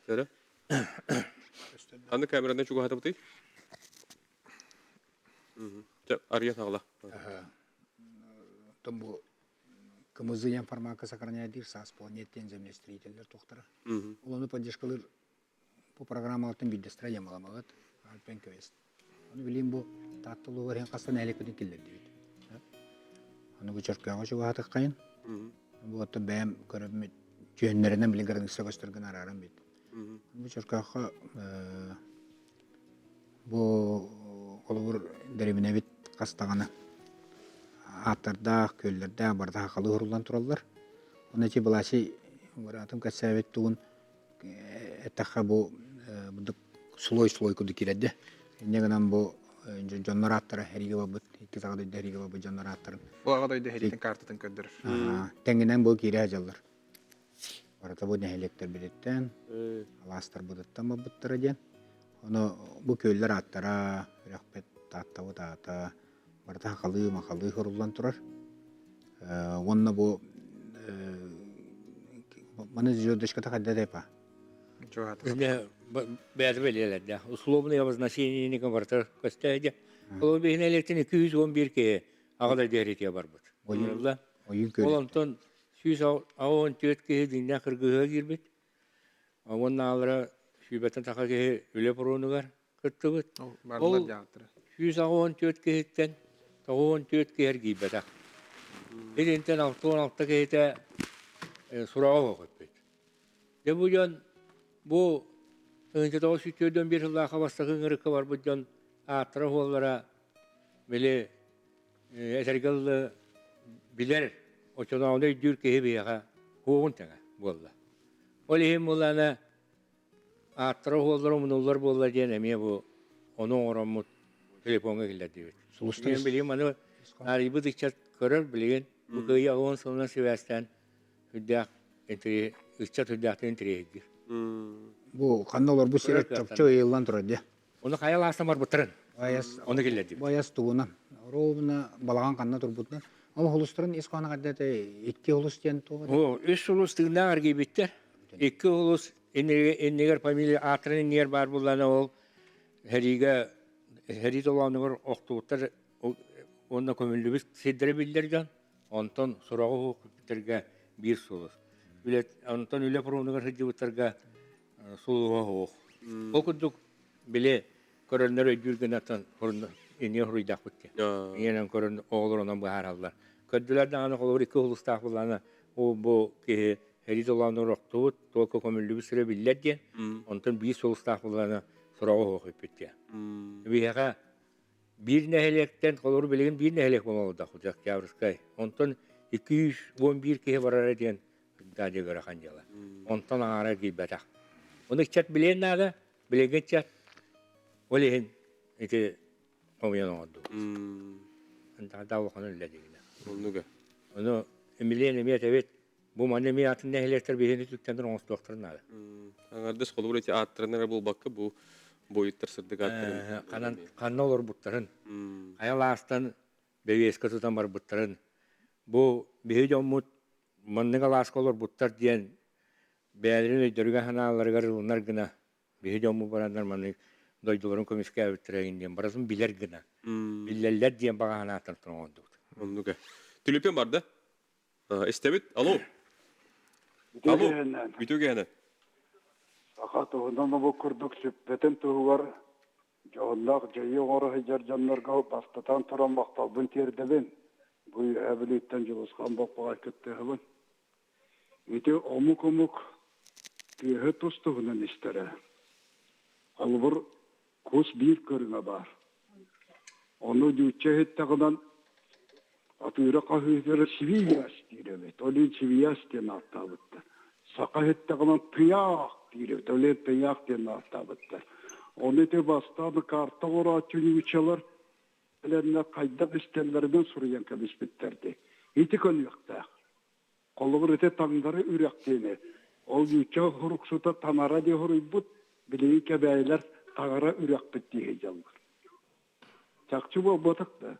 [SPEAKER 1] Сера? Аны камерадан чуга хата бутый? Ария тагла.
[SPEAKER 4] Там бу КМЗ фармака сохраняет САС по неттен землестроителер тохтара. Уланы поддержкалар по программалатын бидде строя маламагат альпен квест. Аны билим бу таттылы бар кастан электрик киллер дейт. Аны бу чаркага чуга хата кайын. Бу ата бәм көрөм жөннәреннән билгәрен сөгөстөргөн арарым бит. Бу чаркага бу олор дәребенә бит кастаганы аттарда, көлләрдә барда хакылы урулдан тураллар. Оны чи балаши муратым кәсәбет тугын этаха бу бу слой куды кирәдә. Негенән бу жоннор аттары хәриге бабыт, ике сагыда хәриге бабыт жоннор аттарын.
[SPEAKER 9] Бу агадайда хәритен картатын көндөрөр.
[SPEAKER 4] Тәңгенән бу кире хаҗаллар. Барата бу нәһелектер билеттән, аластар будыттан бабыттыр дигән. Оны бу көлләр аттара, рәхбәт таттабы тата барата хакылы хорулдан турар. Онна бу маны жодышката хәддә дәпа.
[SPEAKER 5] Инде бәдер белеләр. Условный обозначение конвертер костәде. Ул бигенә электен 211 ке агыдай дәрәҗә бар бит. Булырда. Олонтон 114 ке динә кыргыга гирбит. Онна алра шүбәтен тахаге үле борунугар кытты бит.
[SPEAKER 9] Барлар ягытыр.
[SPEAKER 5] 114 кеттен 14 ке гибәдә. Идентен 16 кете сурау гыпт. Дебуҗан бу önce de o sütüden bir yılda havastakın ırkı var bu can atırı oğullara böyle esergalı bilir o çanağında dürkeyi bir yağa hoğun tane bolla. Olihim olana atırı oğullara onullar bolla diye nemiye bu onu oramut telefona geldi diyor. Ben bileyim onu arayıbı dikkat görür bileyim bu kıyı ağın sonuna seversen hüddak entri ıçat hüddakta entriye gir.
[SPEAKER 4] Бу каналар бу сирет чөй елдан турат ди.
[SPEAKER 5] Оны каял астамар бутырын.
[SPEAKER 4] Баяс
[SPEAKER 5] Оны келди.
[SPEAKER 4] Баяс тугунан. Ровна балаган канна турбутна. Ал холустрын искана гаддәте 2 холус дигән тугы.
[SPEAKER 5] О, 3 холус тыгнар гибиттер. 2 холус эннегер фамилия атрын нер бар булганы ол хәрит оланыр октуттар онда көмөлүбүз седдер билдерген. Онтон сурагы битерге 1 холус. Билет онтон үле пронугар хәҗибүтәргә сулуга хох. Окудук биле көрөннөр жүргөн atan хорны эне хуйдак битте. Янан көрөн оглорунан бар аллар. Көдүләрдән аны холор 2 холустак булганы о бу ке хәридоланы роктут, толко көмөлүбү сүрө билләдде. Онтон 5 холустак булганы сурагы хох битте. Бияга бир нәһелектен холор билеген бир нәһелек болмады хуҗак яврыскай. Онтон 211 ке барар дигән дәҗә гәрә ханҗала. Онтон ара гибәтә. Оны чат билен нада, билеген чат. Олehen ите омян оду. Анда даваханы ләдигә.
[SPEAKER 1] Онуга.
[SPEAKER 5] Оны эмилен эмет эбет бу маны миятын нәһелектер бехене түктәндер оңс доктырнады.
[SPEAKER 1] Аңардыс колу эти аттырнар бул бакка бу боюттар сырдык аттырын.
[SPEAKER 5] Каналар буттарын. Аяластан бевеска тутан бар буттарын. Бу бехедомут манныга ласколор буттар диен бәлерин өйдөргә ханаларга рулнар гына бехедому барандар маны дойдуларын көмескә үттерәгән барасын билер гына. Билләлләр диен бага ханатыр торганда.
[SPEAKER 1] Онуга. Түлепен барды. Эстебит. Алло. Алло. Бүтөгәне.
[SPEAKER 10] Сахатудан бу курдук сүппетен тугар жонлак жайы оры хәҗәр җаннарга бастатан торан вакытта бун тердебен. Бу әбилеттән җылыскан бапага китте хәбен. Ите омук кеһе тустугынан истере. Албыр кус бир көрүнө бар. Оны дүче хеттагынан атыра кахыйдыр сивияс диребет. Олин сивияс ден аттабытты. Сака хеттагынан тыяк диребет. Олин тыяк ден аттабытты. Оны те бастады карта ора чүнүчелер Bilenler kaydak istellerinden soruyan kabis bitterdi. Iti konuyakta. Kolubur ete tangları ürektiğini. Ol yüce huruksuta tanara diye huruybut. Bileği kebeyler tangara ürek bittiği heyecanlar. Çakçı bu batık da.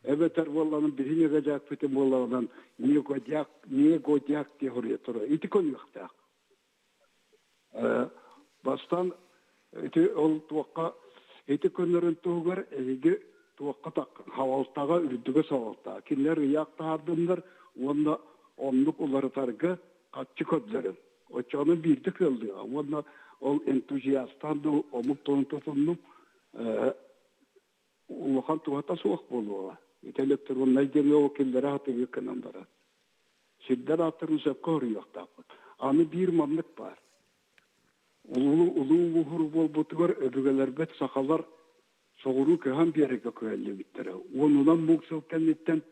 [SPEAKER 10] Evet Ervallan'ın birine gacak bütün Molla'dan niye godyak diye oraya duruyor. İti konuyakta. Bastan ol tuakka iti konların tuğgar ege tuakka tak havaltaga ürdüge savalta. Kinler yakta hardımlar onda onluk uları targı kaççı kodların. O çoğunun birdi kıldı. Onda ol entuziyastan da omuk tontosunum ulakan tuğata soğuk buluğa. İtelektir onlar geliyor vakillere hatı yıkınanlara. Şiddet hatırını sepka horuyakta. Anı bir mamlık var. Ulu buhur bol butugar öbügeler bet sakalar soğuru köhen bir yere köhelle bittere. Onundan muksal kenditten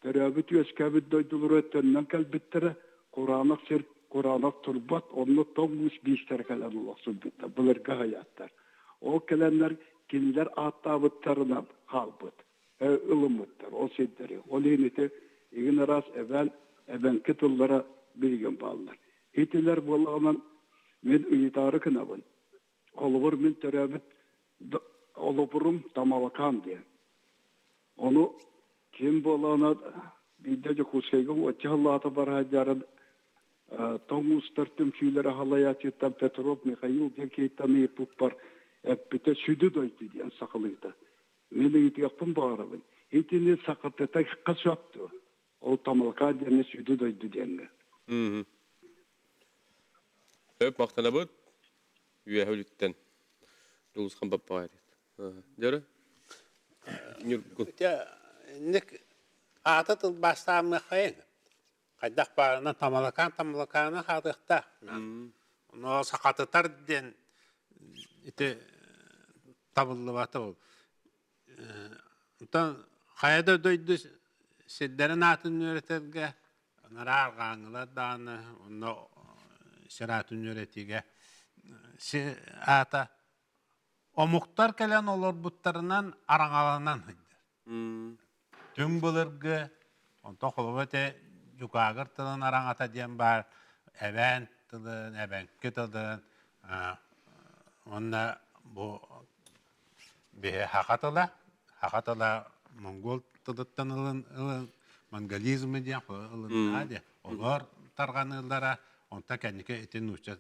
[SPEAKER 10] terabit yöskabit doydular ötenden kal bittere. Kur'anak turbat onu tommuş bir kalan olsun bitti. Bunlar hayatlar. O kalanlar kinler atabıtlarına kalbıt. Ilımıttır. O sidleri. O leyneti igin ras even kıtıllara bilgin bağlılar. Hitiler bolağından men uyutarı kınavın. Olubur men terabit oluburum tamalakan diye. Onu kim bolağına bir de kusayga o çallata barhajarın Tomus tartım şüylere halayatçıdan Petrov Mikhail diye keytanı yapıpar. Bite südü doydu diyen sakılıydı. Mene iti yapın bağırabın. İtini sakatete kıs yaptı. O tamalaka diyene südü doydu diyene.
[SPEAKER 1] Hep maqtana bud. Üye hölütten. Yoluz kan bap bağır. Dere?
[SPEAKER 3] Ya nek atı baştan mıkayın. Kaydak bağırına tamalakanı hadıkta. Onu sakatıtar den ite tabıllı batı ol. Ondan hayada doydu sedderin atın öğretirge. Onlara arğanıla dağını onu şeratın öğretige. Ata o muhtar kelen olur butlarından arağalanan hıdır. Tüm bulurgu ondan kolubete Yukagır tılın arağata diyen var. Eben tılın, eben kütılın. Onda bu bir hakatıla Mongol tılıttan ılın, Mongolizmi diyen ılın hadi. Onlar targanılara onta kendike etin uçacak.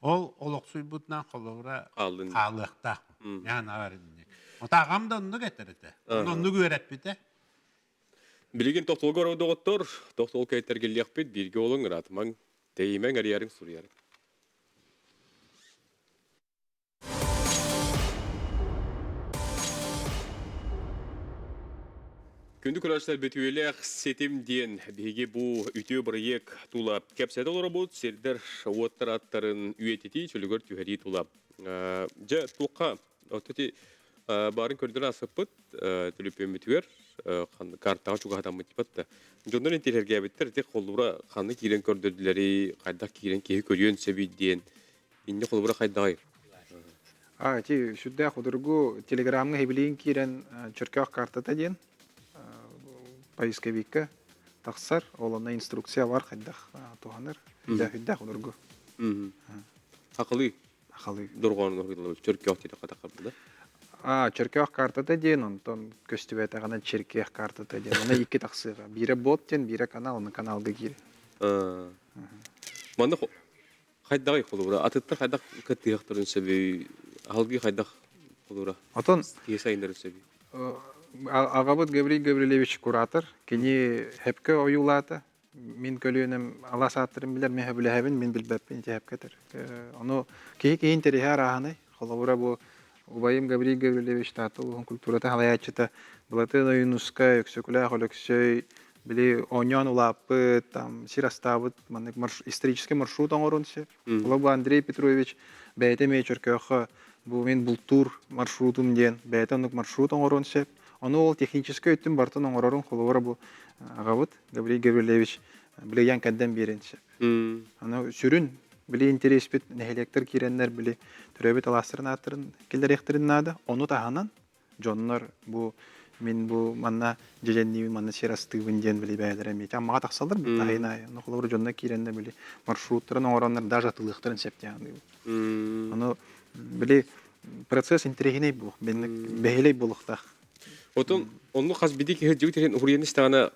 [SPEAKER 3] Oluqsuy butdan kolubura ağlıqta. Yani var edin. Onta ağam da onu getirdi. Onu göretmedi.
[SPEAKER 1] Bilgin tohtol goro doktor, tohtol kaytar gelyakpet birge olun ratman değmen ariyarın suriyarın. Күнді күрәштер бетуелек сетим диен беге bu ütü бірек тулап кепседі олар бұд сердер оттар аттарын үйетети чөлігір түйәри тулап. Жа туққа отыти барын көрдір асыппыт түліпен бетуер картаға чуға адам мұтипатты. Жондан ентерерге әбеттер тек қолуыра қанды кейрен көрдірділері қайдақ кейрен кейі көрген сөбейд диен. Инне қолуыра қайдағайыр.
[SPEAKER 9] Ти сюда худургу телеграммы хебилин кирен чөркөк картата диен. Поисковика тақсар, олана инструкция бар қайдақ туғаныр, хүддә құдырғы.
[SPEAKER 1] Ақылы?
[SPEAKER 9] Ақылы.
[SPEAKER 1] Дұрғанын ұғыдылы, чөркеуқ дейді қата қабылда?
[SPEAKER 9] Чөркеуқ картата дейін, онтон көстібәті ғана чөркеуқ картата дейін. Оны екі тақсыға. Бірі бот дейін, бірі канал, оны каналға кері.
[SPEAKER 1] Манда қайдағай қолуыра? Атыттар қайдақ кәттіғақтырын сөбей, ақылғы қайдақ қолуыра? Кесайындарын сөбей?
[SPEAKER 9] Ағабыт Гаврий Гаврилевич куратор, кені хепке ойулаты. Мен көліөнім аласаттырын білер, мен біләбін, мен білбәппен ете хепкетір. Оны кейін терехе арағаны, қолауыра бұл Убайым Гаврий Гаврилевич татыл, культурата халаячыта, бұлаты ойынуска, өксөкілі ақылөксөй, білі оньон улапы, сираставыт, исторический маршрут оңырын сеп. Бұл Андрей Петрович бәйті мейчөркөқі, бұл мен бұл тур маршрутым ден, бәйті онық маршрут оңырын сеп. Оны ол технический өттім бартын оңырарын қолуыра бұл ағабыт Гаврий Гаврилевич біле ян кәдден берен сеп. Аны сүрін біле интерес бет нәхелектер керенлер біле түрәбет аластырын аттырын келдер ектірін нады. Оны тағанан Jonlar bu min bu manna jejenni manna şerastı binden bili bädere mi. Tam mağa taksallar mı? Tahina. Nokulur jonna kirende bili marşrutların oranlar даже тылыктарын септяны. Аны били процесс интерегине бу. Бенник бәһелей булыкта.
[SPEAKER 1] Отон онну хас бидик жигит ген урьен истана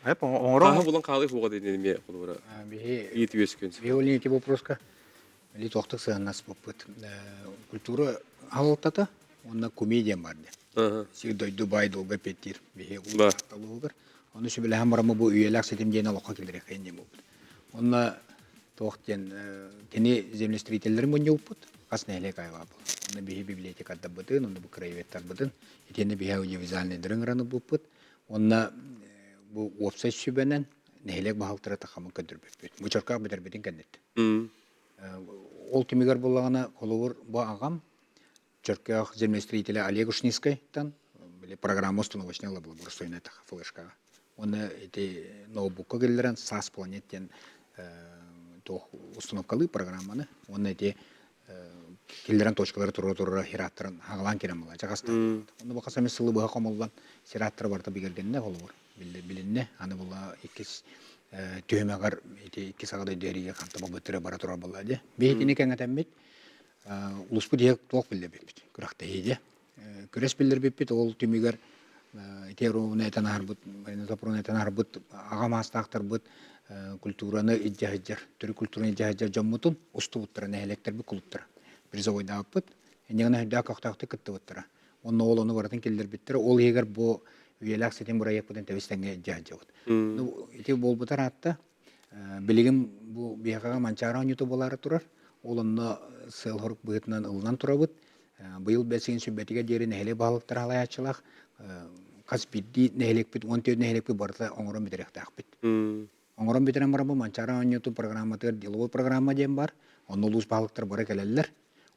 [SPEAKER 9] Хеп
[SPEAKER 1] Каһа
[SPEAKER 9] оңрон
[SPEAKER 1] булан калый хуга деден ме кулура.
[SPEAKER 4] Бихи
[SPEAKER 1] Ити өскөн.
[SPEAKER 4] Виолин эти вопроска. Или тохтық сығаннас попыт. Культура халықтата, онна комедия барды.
[SPEAKER 1] Ага.
[SPEAKER 4] Сигдой Дубай долга петтир. Бихи
[SPEAKER 1] Ба.
[SPEAKER 4] улуғыр. Оны шүбілі хамарамы бұл үйелік сетім дейін алуға келдірек қайын болбыт. Онна тоқтен кені землестроительдерін бұнде ұппыт. Қас нәйлек айға бұл. Онна бихи библиотекада бұдын, онна бұл краеветтар бұдын. Етені бихи аудиовизуальный дырын ғыраны бұппыт. Онна бұл опсайт шүбенен нәйлек бағалтыра тақамын көндірбет. Мұчарқақ бітір бетін кәнетті. Ол тимигар болағына қолуыр бұл ағам Чорках землестроителя Олег Ушницкайдан программа установочная была бурстойная таха флешка. Он эти ноутбука келдерен SAS планеттен то установкалы программаны. Он эти келдерен точкалары тура хираттырын ағалан керем бола. Жағаста. Оны бақасаме сылы бұға қомылдан сираттыр барда бігергенне қолуыр. Білінне. Аны бұла екес түйемеғар екі сағадай дәріге қантаба бұттыры бара тұра бола. Бейетіне кәңетәммет улуспу диек тоқ билдер беппит. Күрәхтә һиде. Күрәс билдер беппит ол түмигәр теоруны әйтән арбыт, запруны әйтән арбыт, агамастактар бит культураны иҗаһиҗәр, төрү культураны иҗаһиҗәр җаммутун устубуттар нәһелектер бу клубтар. Бир завойда апыт, эндәгән һәдә кактакты кытты буттара. Онны олоны бардын келдер биттер. Ол егер бу үеләк сетен бурая япыдан тәвестәнгә иҗаһиҗәр. Ну, ите бол бутар атта. Билигим бу биягага манчара онюту болары турар. Олонно сылхорк быытынан ылынан турабыт. Быйыл бәсеген сүббәтиге дери нәһеле балыктар алаячылак. Кас бидди нәһелек бит, 14 нәһелек бит барда оңорон битерәктәк бит. Оңорон битерәм барабы манчара онюту программатыр, деловой программа дем бар. Онно лус балыктар бара келелләр.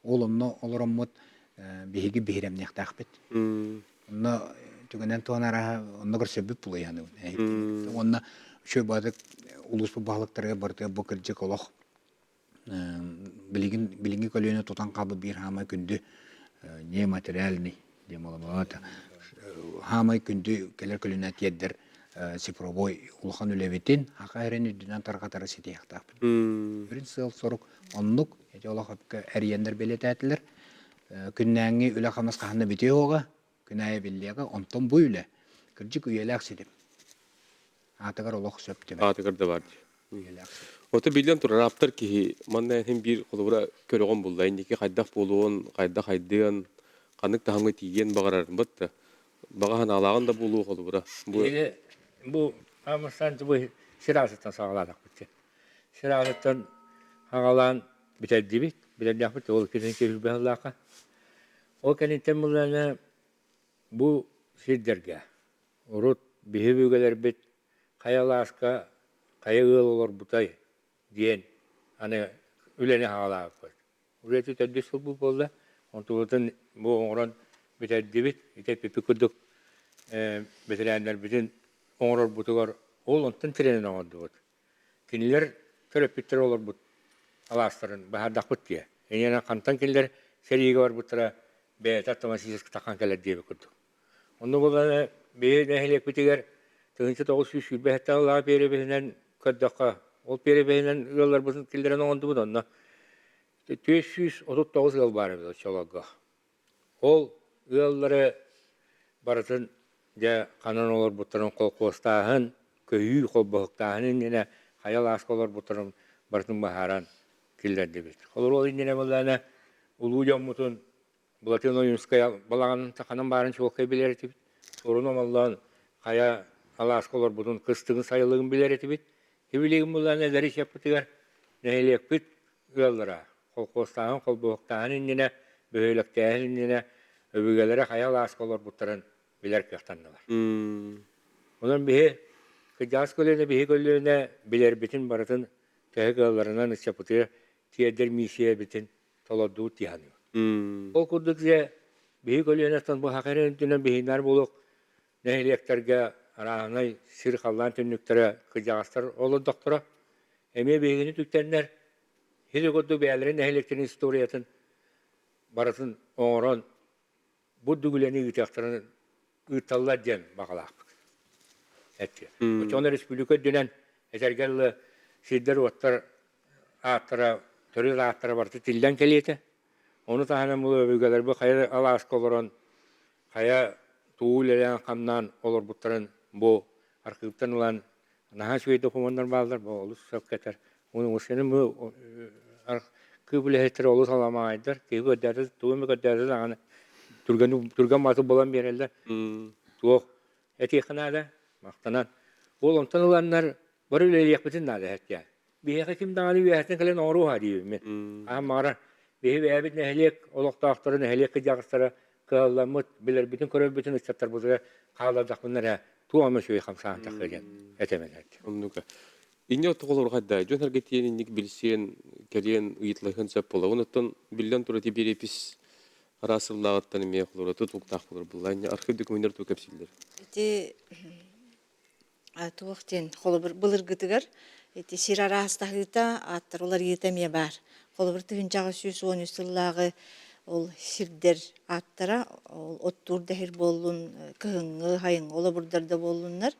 [SPEAKER 4] Олонно олороммот биһиги биһиремнәктәк бит. Онно түгенен тонара онно көрсөбүп булы яны. Онно шөй бадык улус балыктарга барда бу кырҗык олох. Билинги көлөөнө тутан кабы бир хама күндү не материальный демаламата хама күндү келер көлөөнө тиеддер цифровой улхан үлебитин акайрени дүнан таркатары ситияктап. Принцип сорук оннук этиологка эриендер белетәтлер күннәңги үле хамас кахны битеога күнәе биллега онтон бу үле кырҗык үеләк сидим. Атыгар олох сөптүм.
[SPEAKER 1] Атыгар да бар. Ота билен тура раптар ки манна hem bir kolubura körөгөн булда индики кайдак болуун, кайда кайдыган, канык тахаңга тиген багарарын бытта. Багахан алаган да болуу колубура.
[SPEAKER 5] Бу амасан бу сирасыттан сагаладык бит. Сирасыттан агалан битәдди бит. Битәдди бит ол кирен кирбе Аллаһка. О кенетен булана бу сиддерге. Урут бихебүгелер бит каяласка кайыгылар бутай диен аны үлене хагалаак бит. Үрети тәдди сул бу болда. Онтудан бу оңрон битәдди бит. Итеп пикүдүк бетерәннәр битен оңрор бутугар ол онтан тренен оңды бут. Кинилер терапевттер олар бут. Аластарын баһадак бут дия. Эне кантан кинилер сериге бар бутра бета томасис такан келер диеп күрдү. Онда болда бе нәһелек битигер тыгынчы 900 бәһәтә Алла беребенен көддөккә. Ол беребенен юллар бутын килдерен оңды бут онда. 539 ел бар бу чолога. Ол юллары баратын ja kanan olur butarın kol kostahın köyü kol bahktahın yine hayal askolar butarın bartın baharan killerdi bit. Olur ol yine bulana ulu jamutun bulatın oyunskaya balağın takanın barın çok bilir etip sorunum Allah'ın haya ala askolar butun kıstığın sayılığın bilir etip hibiligin bulana deriş yapıtıgar nehelek bit yollara kol kostahın kol bahktahın yine böylektehin yine öbügelere hayal askolar butarın biler kıhtandılar. Ondan bihi kıcağız kölüne bihi kölüne biler bitin baratın tehikalarından ıçapıtı tiyeder misiye bitin toladuğu tiyanıyor. O kurdukça bihi kölüne tan bu hakirin dünen bihinler buluk nehliyeklerge arağınay sir kallan tünlüklere kıcağızlar olur doktora. Eme bihini tüktenler hidi koddu beylerin nehliyeklerin istoriyatın baratın oğran bu dügüleni ıtaktırın ıtallar diyen bakalak. Etti. Sonra Respublika dönen etergelle sidder otlar atlara törü atlara vardı tilden keliyete. Onu tahanan bu bölgeler bu kaya alaskoloran kaya tuğulelen kandan olur butların bu arkıptan olan naha şöyle dokumanlar bağlar bu olur sakketer. Onu senin bu kıble heter olur salamaydır. Ki bu derdi tuğum kadar yani Turgan matı bulan bir yerler. Tuğ eti kanada maktanan. Ondan olanlar böyle yakıtın nada hatta. Bir hekim dağını bir hekim kalen oru hadi mi. Ama bir evet nehliyek oluk dağıtları nehliyek kıcakları kağılamut bilir bütün körev bütün ıçatlar buzaya kağıladak bunlara tuğama şöyle kamsağın takıyan etemezler.
[SPEAKER 1] Onnuka. İnne otoqolor gadda, jön hargetiyen innik bilsen, kerien uyitlayın sap bola. Ondan bilden turati bir epis arasırlağıttan eme qolor, tutuqtaq qolor. Bulla inne arxiv dokumentler tu kapsiller.
[SPEAKER 2] Ити туохтен холобыр былыр гытыгар ити сирара астахыта аттар олар етемие бар. Холобыр тыгынчагы 110 сыллагы ол сирдер аттара ол оттур дехир боллун кыгыңы хайың олабырдарда боллуннар.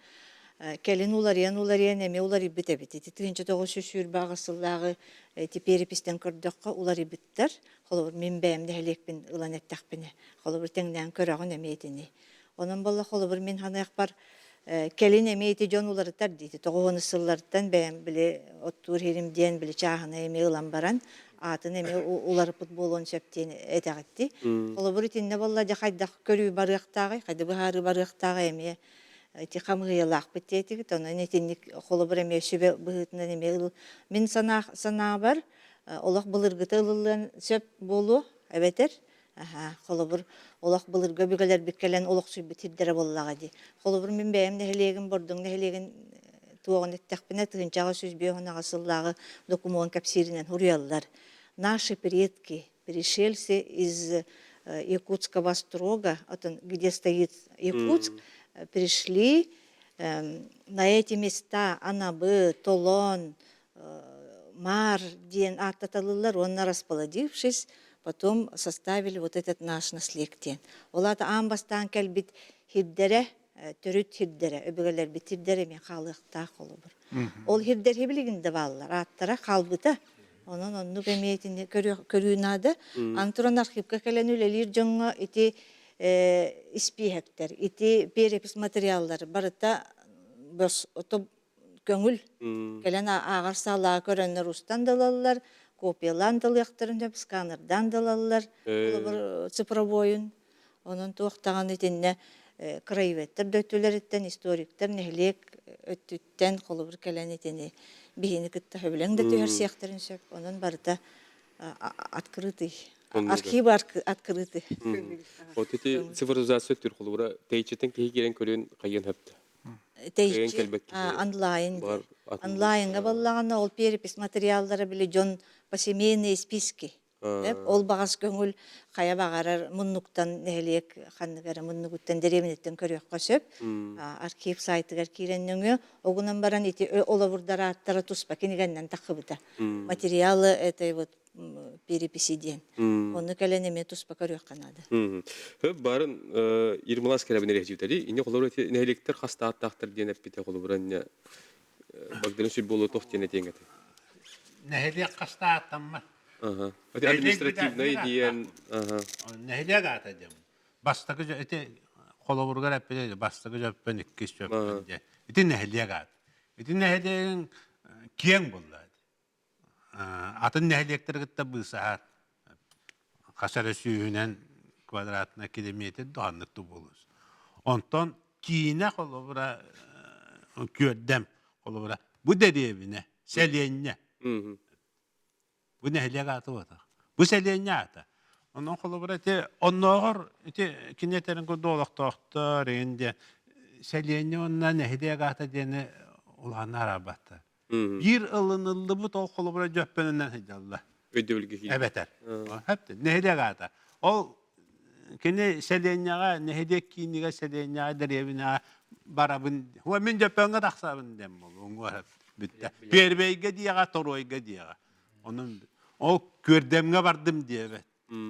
[SPEAKER 2] Келин улариян эме улар ибите бит. Ити тыгынча 900 багы сыллагы ити перепистен көрдөккө улар ибиттер. Холобыр мен бәемде хелекпин ыланеттакпине. Холобыр теңден көрөгөн эметини. Onun bolla холобыр мен ханаяк бар келин эмейти жон уларыттар дейти. Тоғуғаны сылларыттан бәйім біле оттур херимден біле чағына эме ылан баран атын эме улары пут болуын сөптен этағытти. Холобыр итинне болла жақайдақ көрүү барықтағы, қайды бұхары барықтағы эме ити қамғиялақ біттетігі. Тонын итинник холобыр эме сөбе бұғытынан эме ыл. Мен сана бар, олақ бұлырғыты ылылан сөп болу, әбетер. Холобыр олақ бұлырға бігілер біккелен олақ сүйбі тирдері боллаға ди. Холобыр мен бәйім нәхелеген бордың нәхелеген туағын әттәқпіне тұғынчаға сөз бейхуна ғасыллағы документ капсирінен хуриялылар. Наши предки, пришельцы из Якутского строга, где стоит Якутск, пришли на эти места Анабы, Толон, Мар, ден аттаталылар, онна расположившись, потом составили вот этот наш наследие. Олата амбастан кәлбит хиддере, төрүт хиддере, өбөгелер бит хиддере мен халыкта холобур. Ол хиддер хебилигинде баллар, аттара халбыта. Онун онну бемейтин көрүүнады. Антуран архивка келен үлелер жоңга ити испихектер, ити перепис материалдар барыта бос ото көңүл келен агар сала көрөннөр устан далалар. Kopyalan dalıqtırın hep skanerdan dalallar. Olur цифровойын. Onun tuğtağın etinne krayevetler dötüleritten historikler nehlek öttütten kolubur kelen etini bihini kıtta höblen de tüher siyaktarın söp. Onun barıda открытый архив открытый.
[SPEAKER 1] Вот эти цифровизация төр kolubura teyçeten kehi gelen körün kayın hepti.
[SPEAKER 2] Teyçi онлайнга баллагана ол перепис материалдары биле жон по семейные списки. Ол багас көңүл кая багарар муннуктан нехелек ханныгара муннугуттан дереминеттен көрөк көсөп архив сайтыгар киреннөңө огунан баран ити олабурдара аттара туспа кинигенден такыбыта материалы этой вот переписиден оны каленеме туспа көрөк канады
[SPEAKER 1] барын 20 керебин рехжитери ине колор нехелектер хастааттактыр денеп бите колобуран багдын сүп болу тохтене теңете
[SPEAKER 3] нехелек хастааттамма
[SPEAKER 1] это административный диен
[SPEAKER 3] нехелек ата дем бастагы эте колобургар аппеле бастагы жаппен иккис жаппен же эти нехелек ат эти нехелеген кең булла атын нехелектер гытта бысаар касары сүйүнен квадратна километр доанныктуу болус онтон кийине колобура көрдем колобура бу деревине селенне bu nehliyag atı var. Bu selenya atı. Onun kolubura te onnoğur te kinetlerin ko dolaqtaqtar indi selenya onna nehliyag atı deni ulanlar abatta. Bir ılınıldı bu tol kolubura jöppeninden hicallah.
[SPEAKER 1] Ödülgü.
[SPEAKER 3] Evet. Hep nehliyag atı. O kene selenyaga nehliyag kiniga selenya derevine barabın. Huwa min jöppenge taksabın dem bol. Onu hep bitti. Perbeyge diyaga toroyge diyaga. Onun o kördemge vardım diye evet.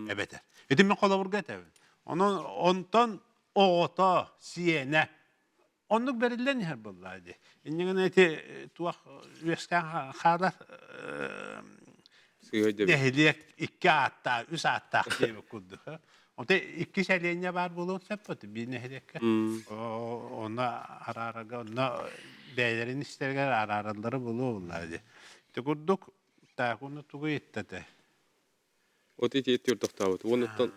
[SPEAKER 3] Evet. Edim kolabur gete. Onun ondan oğota, siyene. Onluk berilen her bulladı. İnneğin eti tuğak üyesken kadar nehliyek 2 hatta 3 hatta diye kurdu. Onda 2 şelenya var bulun sepeti bir nehliyek. Ona araraga ona beylerin isterler araraları bulurlardı. İşte kurduk da konu tuğu ittede.
[SPEAKER 1] O teti yetiyor tohtavut. Ondan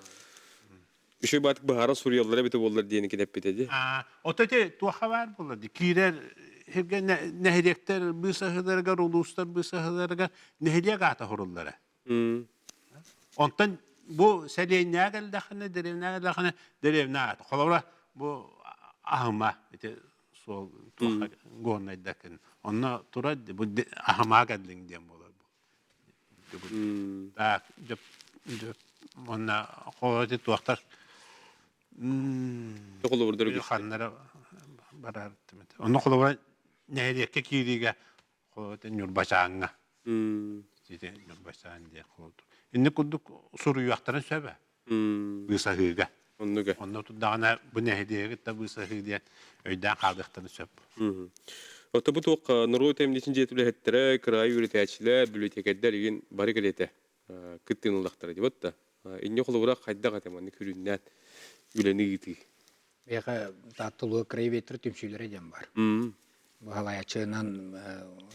[SPEAKER 1] bir şey batık baharan Suriyelilara bite bollar diyeni gidip bitedi.
[SPEAKER 3] O tete tuğha var buladı. Kirer herge nehliyekler bir sahılarga uluslar bir sahılarga nehliyek ata horullara. Ondan bu selenya geldi hani derevne at. Kolora bu ahma işte sol tuğha gornaydaken. Onna turadı bu ahma geldin diye bolar bu. Da onna kolora tuğaktar
[SPEAKER 1] Okulu vurdur
[SPEAKER 3] bir xanlara barar demet. Onu kolora nehliyekke kiriga kolora Nurbaşağına. Sizde Nurbaşağın diye koldu. Inni kunduk soruyu aktaran söbe. Bu sahıga.
[SPEAKER 1] Onnuga.
[SPEAKER 3] Onu tutdağına bu nehliyeke de bu sahı diye öyden kaldıktan söp.
[SPEAKER 1] Ota bu toq nuru temnisin jetule hettere kray üretäçiler bibliotekadlar igen bari gelete. Kıttın ulaqtara dibot da. İnne qulura qayda qatamanı külünnät üleni giti.
[SPEAKER 4] Бега таттылы крейветер тümsüйлere dem бар. Bu halayачынан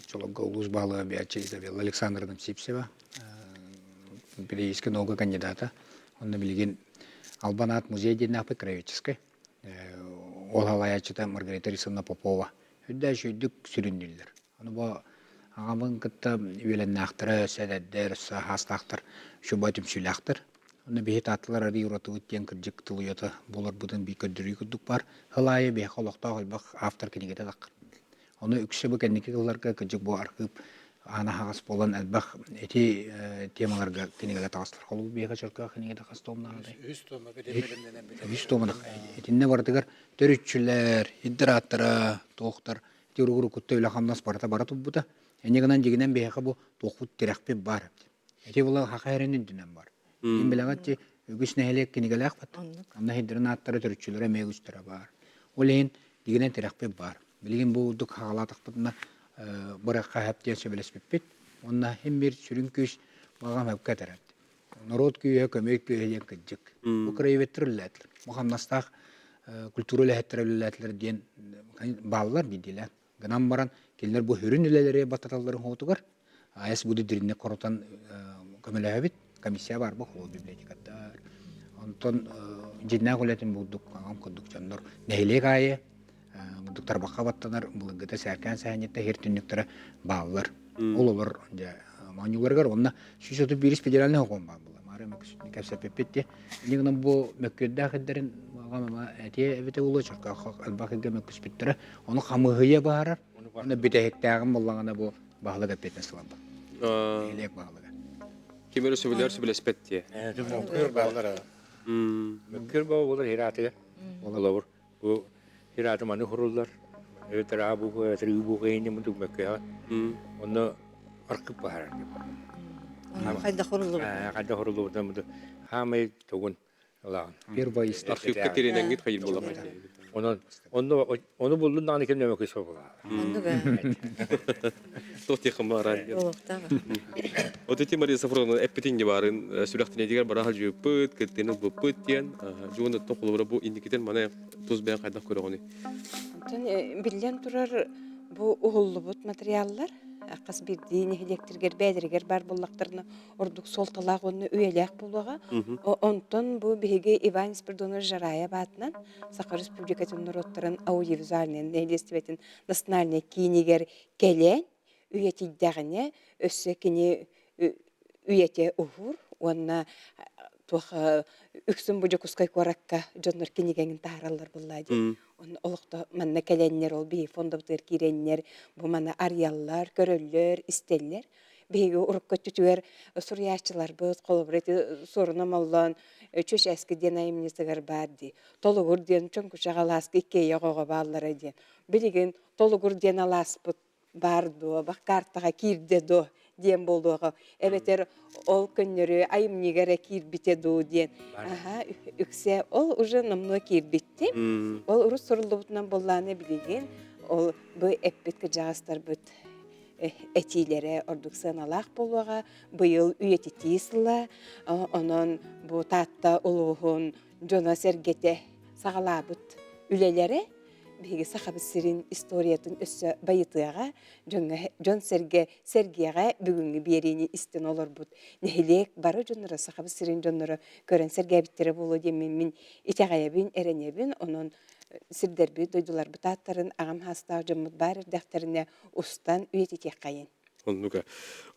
[SPEAKER 4] чолога улус балы биячы Изабелла Александровна Сипсева. Периодически много кандидата. Он билген Албанат музей денапы краеведческой. Ол халаячыта Маргарита Рисовна Попова. Хүддә шүйдік сүрүндүлләр. Аны бу агамын кытта үеленнәхтәре, сәдәддәр, сахастахтар, шуба тümsüйләхтер. Оны бейт атлар ари урату үткен кыржык тылуята болар будын бей көддүрүй күддік бар. Хылайы бей холокта ойбақ автор кенегеті дақыр. Оны үксі бұл кәнеке қыларға кыржык бұл арқып ана хағас болан әлбақ эти темаларға кенегеті тағыстыр. Қолу бейға жырқа кенегеті қасты омнағыдай. Үз томадық. Этинне бардығар төрүтчүлер, хиддраттара, тоқтар, теруғыру күтті өлі қамнас барата бара тұббыда. Энегінен жегінен бейға бұл тоқут терекпе бар. Эти бұл хақа әренін дүнен бар. Им белагатчы үгүс нәһелек кинигелек бат. Анна хидрын аттары төрүчүлөрө мегүстөрө бар. Олен дигенен терекпе бар. Билген булдук хагалатык бутна быракка хаптен сөбелеспеппит. Онна хем бир сүрүнкүс багам хапка тарат. Народ күйө көмөк күйө кыжык. Бу краеветтерлер. Мухаммастах культуралы хеттерелерлер ден баллар дидилер. Гынан баран келдер бу хүрүн үлелери бататалларын хотугар. Айс буду диринне коротан көмөлөбүт. Комиссия бар бұл библиотекада. Онтон жинна көлетін бұлдық, ағам күдік жандар. Нәйлек айы, бұлдықтар баққа баттанар, бұлыңғыта сәркен сәйнетті хертүнніктері бағылар. Ол олар, маңыларғар, онына сүсөті біріс федеральный оқуын бар бұла. Мары көпсәп пеппетте. Негінің бұл мөккөдді ақыдарын, әте әбеті ұлы чырқа, әлбақыға мөккөспеттері, оны қамығыя бағарар. Оны бітәхектәғым болғана бұл бағылы көппетіне сылан бар. Нәйлек бағылыға.
[SPEAKER 1] Kimero söbüler spettiye.
[SPEAKER 8] Mümkür bağlara.
[SPEAKER 5] Mümkün bağ olur hiratı. Olur. Bu hiratı manı hurullar. Evet rabu tribu kayını mı mümkün ya. Onu arkıp bahar.
[SPEAKER 2] Qayda xurulur.
[SPEAKER 5] Qayda hurulur da mı? Hamay togun. Allah.
[SPEAKER 4] Первое история.
[SPEAKER 1] Arxivka terenen git hayır bolamay.
[SPEAKER 5] Onu buldun da kim demek istiyor bu?
[SPEAKER 2] Onduga.
[SPEAKER 1] Tohti xamaran.
[SPEAKER 2] Olukta.
[SPEAKER 1] O teti Maria Safron'un epitin gibarın sülaqtine diğer barahal jüpüt, kıttığını bu diyen. Juğunda toqulura bu indikiten mana tuz beyan qayda koyduğunu.
[SPEAKER 7] Bilgen turar bu uğullubut materiallar. Aqas bir dini elektrikler bədiriger bar bullaqlarını orduk sol talaq onu üyelək buluğa. Ondan bu bihige Ivan Spiridonov Jaraya batnan Sakha Respublikasının narodların audiovizualnen nehlistivetin nasionalne kiniger kelen üyetiddağine össekini üyete uhur. Onna tuha üksün buca kuskay korakka jonlar kinigengin taharallar bullaydı. Onun olukta manna kelenler ol bir fonda bıtır kirenler, bu manna aryallar, köröller, isteller. Beyge urukka tütüver suryaççılar böt kolaborati sorunam olan çöş eski denayimnisigar bardi. Tolugur den çön kuşağalaskı ikkeye qoğa bağlara den. Bilgin tolugur den alaspıt bardo, bak kartağa kirde do диен болдуга. Эбетер ол көннөрү айымнигере кирбите ду диен. Аха, үксе ол уже намно кирбитти. Ол урус сорулдубутунан болланы билеген. Ол бу эппитке жагастар бут этилере ордуксан алах болуга быйыл үйетитисла онон бу татта улугун жона сергете сагалабыт үлелери биги сахабы сирин историятын өссө байытыга жон сергияга бүгүнгү берини истен олорбут нехилек бары жоннора сахабы сирин жоннора көрөн сергебиттери болу демен мен итагаябин эренебин онон сирдерби дойдулар бутаттарын агам хаста жомут бар дәфтерине устан үйетитек кайын.
[SPEAKER 1] Оннуга.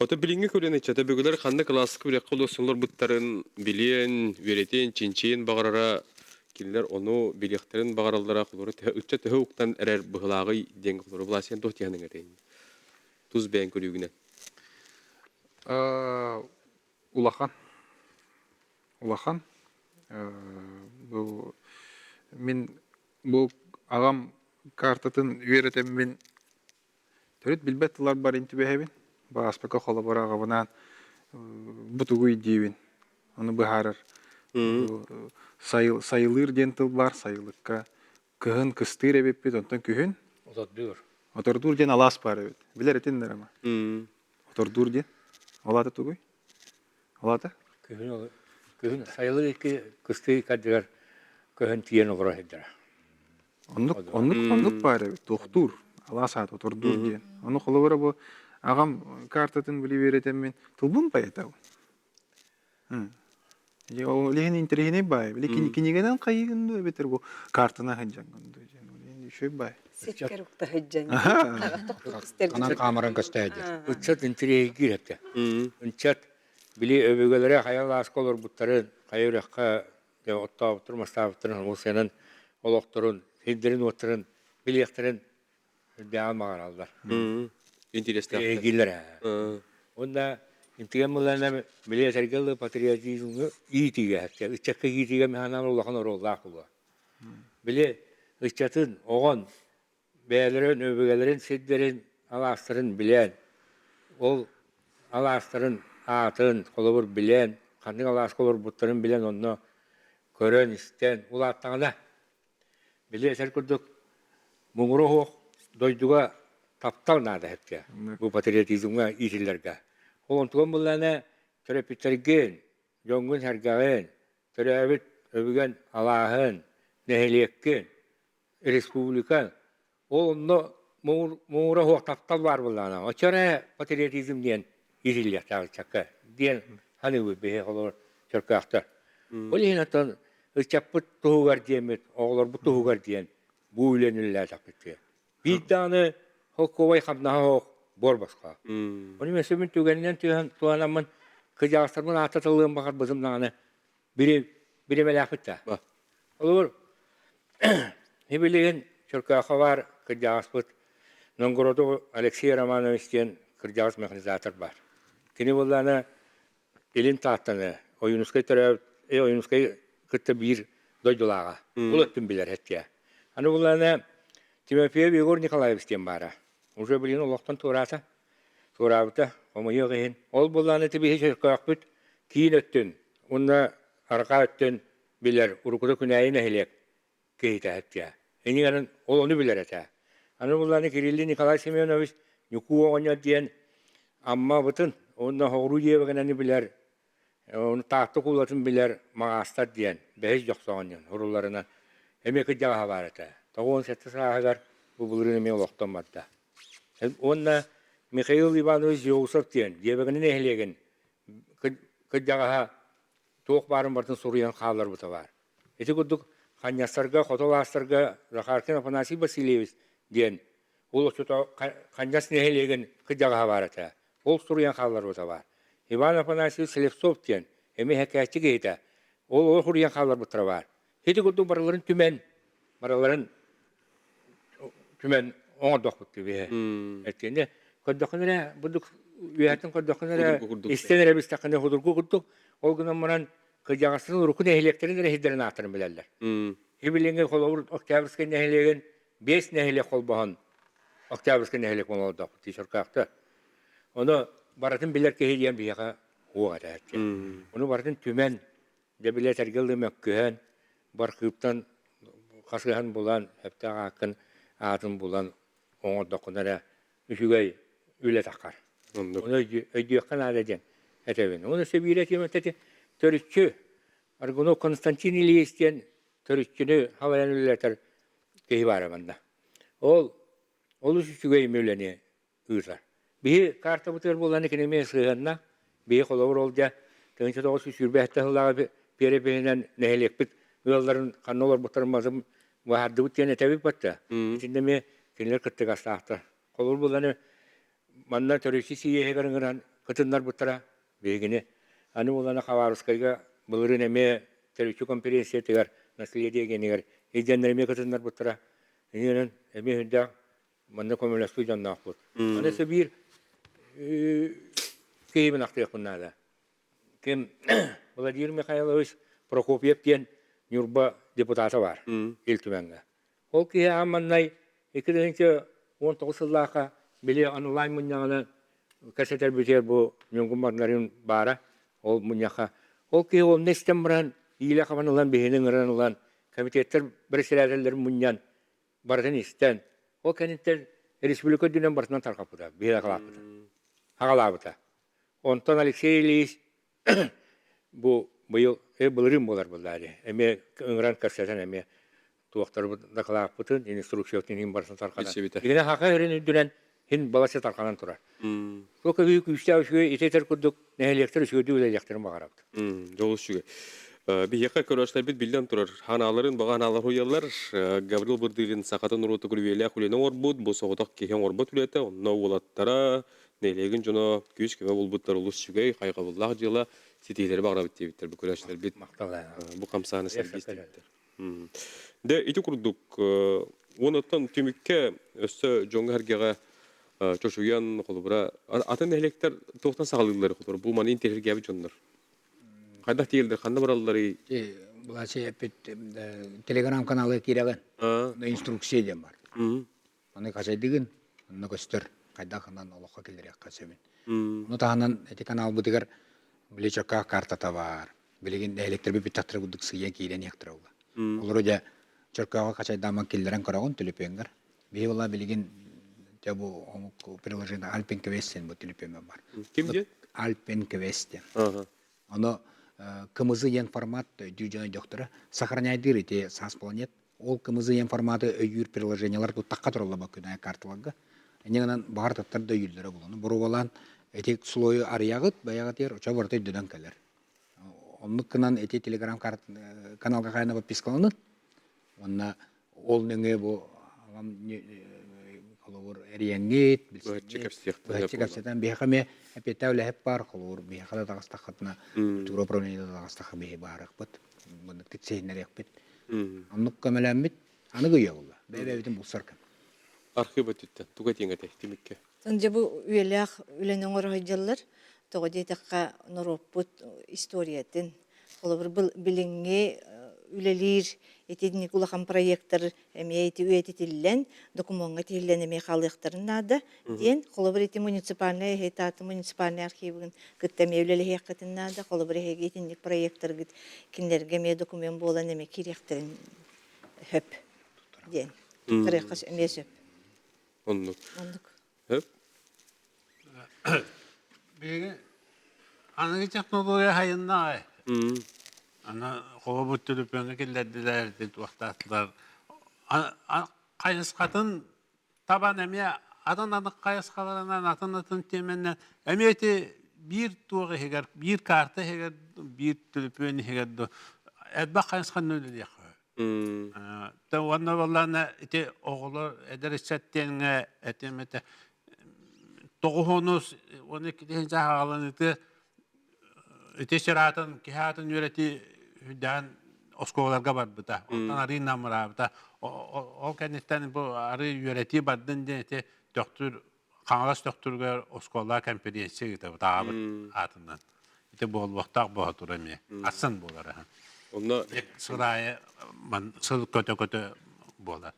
[SPEAKER 1] Ото билинге көрен чата бүгүлөр ханды классик билек колосунлар буттарын билен, веретен, чинчен багарара киллер ону билектерин багаралдара кулуру үтчө төхөктан эрер быгылагы ден кулуру бласен тохтянын эрен. Туз бен көрүгүнө.
[SPEAKER 9] Улахан. Бұл ағам картатын үйретем мен төрет билбеттілар бар интибехебин. Ба аспека қолы бар ағабынан бұтугу идейбин. Оны бұхарыр. Сайылыр дентіл бар, сайылыққа күйін кыстыр ebepпет, онтан күйін. Отордур ден алас бар ebet. Білер етендер ама. Отордур ден. Олаты тугуй? Олаты?
[SPEAKER 5] Күйін сайылыр екі кыстыр кадығар күйін тиен оғыра хеддера.
[SPEAKER 9] Онлuk бар evet, doktor. Allah saat oturdur diye. Onu kolabora bu ağam kartatın bile veretem men. Tulbun bayata o. O lehen interhine bay. Bile kinigeden kayıgındı beter bu kartına hancangandı. Yani şöyle bay.
[SPEAKER 7] Sekker ukta hajjan.
[SPEAKER 4] Kanan kameran gösterdi.
[SPEAKER 5] Uçat interhiye girette. Uçat bile öbürgelere hayal aşk olur butların. Hayırlıkka otta oturmasta oturun. O senin olokturun. Hidderin oturun. Bileklerin devam mağaralar.
[SPEAKER 1] Interesler.
[SPEAKER 5] Giller. Onda intigamlarına bile sergili patriotizmi iyi diye. Uçakka iyi diye mehanan Allah'ın orullah kulu. Bile uçatın oğun beylerin, öbürgelerin, sidlerin, alasların bilen, ol alasların atın, kolubur bilen, kandık alas kolur butların bilen onu kören isten, ulattağına. Bile eser kurduk, mumuru hoğ, doyduğa taptal nada hepke, bu patriotizmga iyilerge. Oluntuğun bunlarına törepitlergen, jongun hergağın, törepit öbügen Allah'ın, neheliyekken, Respublikan, onu mumuru hoğ taptal var bunlarına. O çöre patriotizm diyen iyiler çakı, diyen hani bu behe olur Türk'aktır. O lihinatan, Çapıt tuğugar diyemet, oğlar bu tuğugar diyen, bu ülenirler çapıtı. Bir tane kovay kamnaha hoğ, bor başka. Onu mesela tügeninden tuğanamın, kıcağıslarımın atatılığın bakar bizimden, biri melakıtta. Olur, hebiliğin Türk'ağı var, kıcağıslık, Novgorod'u Alexey Romanovich diyen kıcağıs mekanizatör var. Kini bunlarına elin tahtını, oyunuskayı tarafı, oyunuskayı kıtta bir doydulağa. Ulattım bilir hetiye. Hani bunlarına Timofey Vigor Nikolaevich diyen bara. Уже bilin Allah'tan tuğrata. Tuğrabıta, ama yok ehin. Ol bunlarına tabi hiç ırkağık büt. Kiyin öttün. Onda arka öttün bilir. Urukuda küneyi nehilek. Kehite hetiye. Eniyanın onu bilir hetiye. Hani bunlarına Kirilli Nikolay Semyonovich Nukuva onya diyen amma bütün onda hoğru diye bakınanı bilir. Onu tahtı kullatın bilir mağasta diyen. Behiz yoksa onyan horullarından. Emek kıcağı var ete. Tağın sette sahagar bu bulurun emeği oluktan madda. Onda Mikhail Ivanovich Yosef diyen. Diye bakınanı nehlegen. Kıcağı toğuk barın barın soruyan kağlar buta var. Eti kudduk kanyaslarga, kotolaslarga, Zakharkin Afanasi Vasilyevich diyen. Ol kanyas nehlegen kıcağı var ete. Ol soruyan kağlar buta var. Ivan Afanasiyevich Selevsov diyen, emi hekayetçi geyte. O hurriyan kağlar butra var. Heti kudduk baraların tümen ona dokuttu bihe. Ettiğinde, koddokunlara, budduk üyetin koddokunlara istenere biz takında hudurgu kudduk. Ol günden bana kıcağısının urukun ehliyeklerin de nehidlerini atırın bilerler. Hibiliğine kolu Oktyabrsky nehiliğin 5 nehilek kol bahan Oktyabrsky nehilek onu dokuttu şarkakta. Onu баратын билер кehiyен biyaga huwa da. Onu barатын tümen de bile tergildi mökkühen barkıptan kasıhan bulan hepte akın atın bulan onu dokunara üçügey üle takar. Onu ödüyekkan adeden etevin. Onu sebiret yemeteti törükçü Argono Konstantin İlyis'ten törükçünü havalan ületer kehi baramanda. Olu üçügey müleni ırzar. Bir karta butör bulan ekine sığınna bir kolor olca tınçı da o sürbehte hılağı pere beynen nehelek bit yolların kannolar butarmazım vahardı butyen etevik batta. İçinde mi kendiler kıttık astahtar. Kolor bulanı manna törükçü siye hegarıngıran kıtınlar butara begini. Anı bulana kavarıskayga bılırın eme törükçü konferansiye tegar nasıl diye geniger. Ejenlerime kıtınlar butara. Yine eme hünda manna komülasyon canlı akbur. Anısı bir keyifin aktıyak bunlarda. Kim Vladimir Mikhailovich Prokopyev diyen Nurba deputatı var. İltümenga. O ki amannay 2019 yıllığa bile anılayım munyağına kaseter büter bu nyungumlarların bara ol munyağa. O ki o nestemran iyile kavanılan behinin ıranılan komitetler birisilerler munyan bardan isten. O kenetler Respublika dönem barından tarkapıda. Bir akalapıda. Hagalabıda. Ondan Alexey Ilyich bu yıl bılırım bolar bunları. Eme ıngıran kasetan eme tuğaktar da kalapıtın instruksiyotun hin barsan tarkadan. Yine haka öğreni dönen hin balası tarkadan turar. O ki büyük üstü şöyle iteter kurduk nehelektir şöyle düğüleceklerim bakaraptı.
[SPEAKER 1] Жол шуге. Bir yaka köröşler bit bilden turar. Hanaların baganalar hoyallar Gabriel Burdilin sakatan urutu kulübele kulene orbut bu soğutak kehen orbut ülete onna ulattara nelegin jono güç kime bulbutlar ulus şugay kaygabullah jıla sitileri bagra bitti bitter bu köröşler bit bu kamsаны sergiste bitter. De iti kurduk onottan tümükke össö jonga hergege çoşuyan kolubura atan nehelekler tohtan sağlıkları kolubura bu man interher gibi jonlar. Kanda değildir, kanda buraları.
[SPEAKER 4] Bular Telegram kanalı kiregen. Instruksiya diyen var. Onu kaçaydıgın, onu göster. Kayda kandan Allah'a gelir kaçayın. Onu tahanan eti kanal bu diğer bile çok kartata var. Bilegin elektrik bir tahtır bulduk sıyan kiren yaktır ola. Olur hoca çok kaçay daman killerin karagon tülüpengar. Bir ola bilegin ya bu приложение Alpen Quest'in bu tülüpeme var.
[SPEAKER 1] Kim diyor?
[SPEAKER 4] Alpen Quest'in. Onu kımızı yen format düzgün doktora сохраняйдыр ите сас планет. Ол кымызы yen formatı öйür приложениялар тут такка туралла bakıyor карталарга. Энегенен бар таттар да юлдөрө болон. Бурувалан этек слою арыягыт баягат ер оча барты дөдөн келер. Оннуккынан эте телеграм каналга кайна подпискаланын. Онна ол неге бу колор эриянгет чекапсетен бехаме эпетәүле хеп бар колор бехала дагыстахатна тура управление дагыстахы бе барык бит. Буны тиксейнер якпет. Оннук көмөлөмбит. Аны гыйыгылла. Бебебитин булсаркан.
[SPEAKER 1] Архива түттен, туга теңе тектимикке.
[SPEAKER 2] Тонжа бу үелях үленен оройжаллар тогодетакка нороппут историятын олар билинге үлелир этидник улахан проекттер эмети үетитиллен документга тиллен эме халыктарында ден колобр эти муниципальный хетат муниципальный архивын кыттеме үлеле хеккатында колобр этидник проекттер гит киндерге ме документ болан эме киректерин хөп ден кырыккас эмесөп
[SPEAKER 1] Onluk. Hep.
[SPEAKER 3] Bir anı teknoloji hayında. Ana kova bütülüp önce geldiler dedi vaktatlar. Kayıs kadın taban emiye adanadık kayıs kadından atın temenden emiyeti bir tuğu heger bir kartı heger bir tülüpün heger edbak kayıs kadın öyle diye. Da onda vallahi ite oğlu edersetten etemete toğunuz 12. hağalın ite şeratın kihatın yöreti hüdan oskolarga var bıta. Ondan arı namıra bıta. O kendinden bu arı yöreti badın diye ite doktor kangas doktorga oskolar konferansiya gide bıta atından. İte bol vaktak bu haturami. Asın bolar ha.
[SPEAKER 1] Onda
[SPEAKER 3] sıraya man sıl kötü bolar.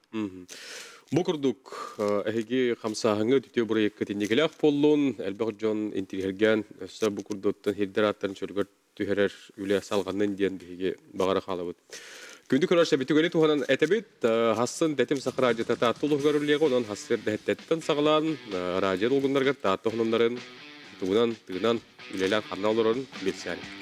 [SPEAKER 1] Букурдук эһиги хамсаһыңы түтө бурайык кетиннигелах боллун элбек жон интигерген өссө букурдуттан хиддераттарын чөргөр түһерер үле салганнан диен биһиги багара халабыт. Күндү көрөшө битүгени туханан этебит хассын детим сахрадио тататтулу көрүлеге онон хассыр деттен саглан радио улгундарга таттохномдарын тугунан тыгынан үлелер хамна олорун билсәни.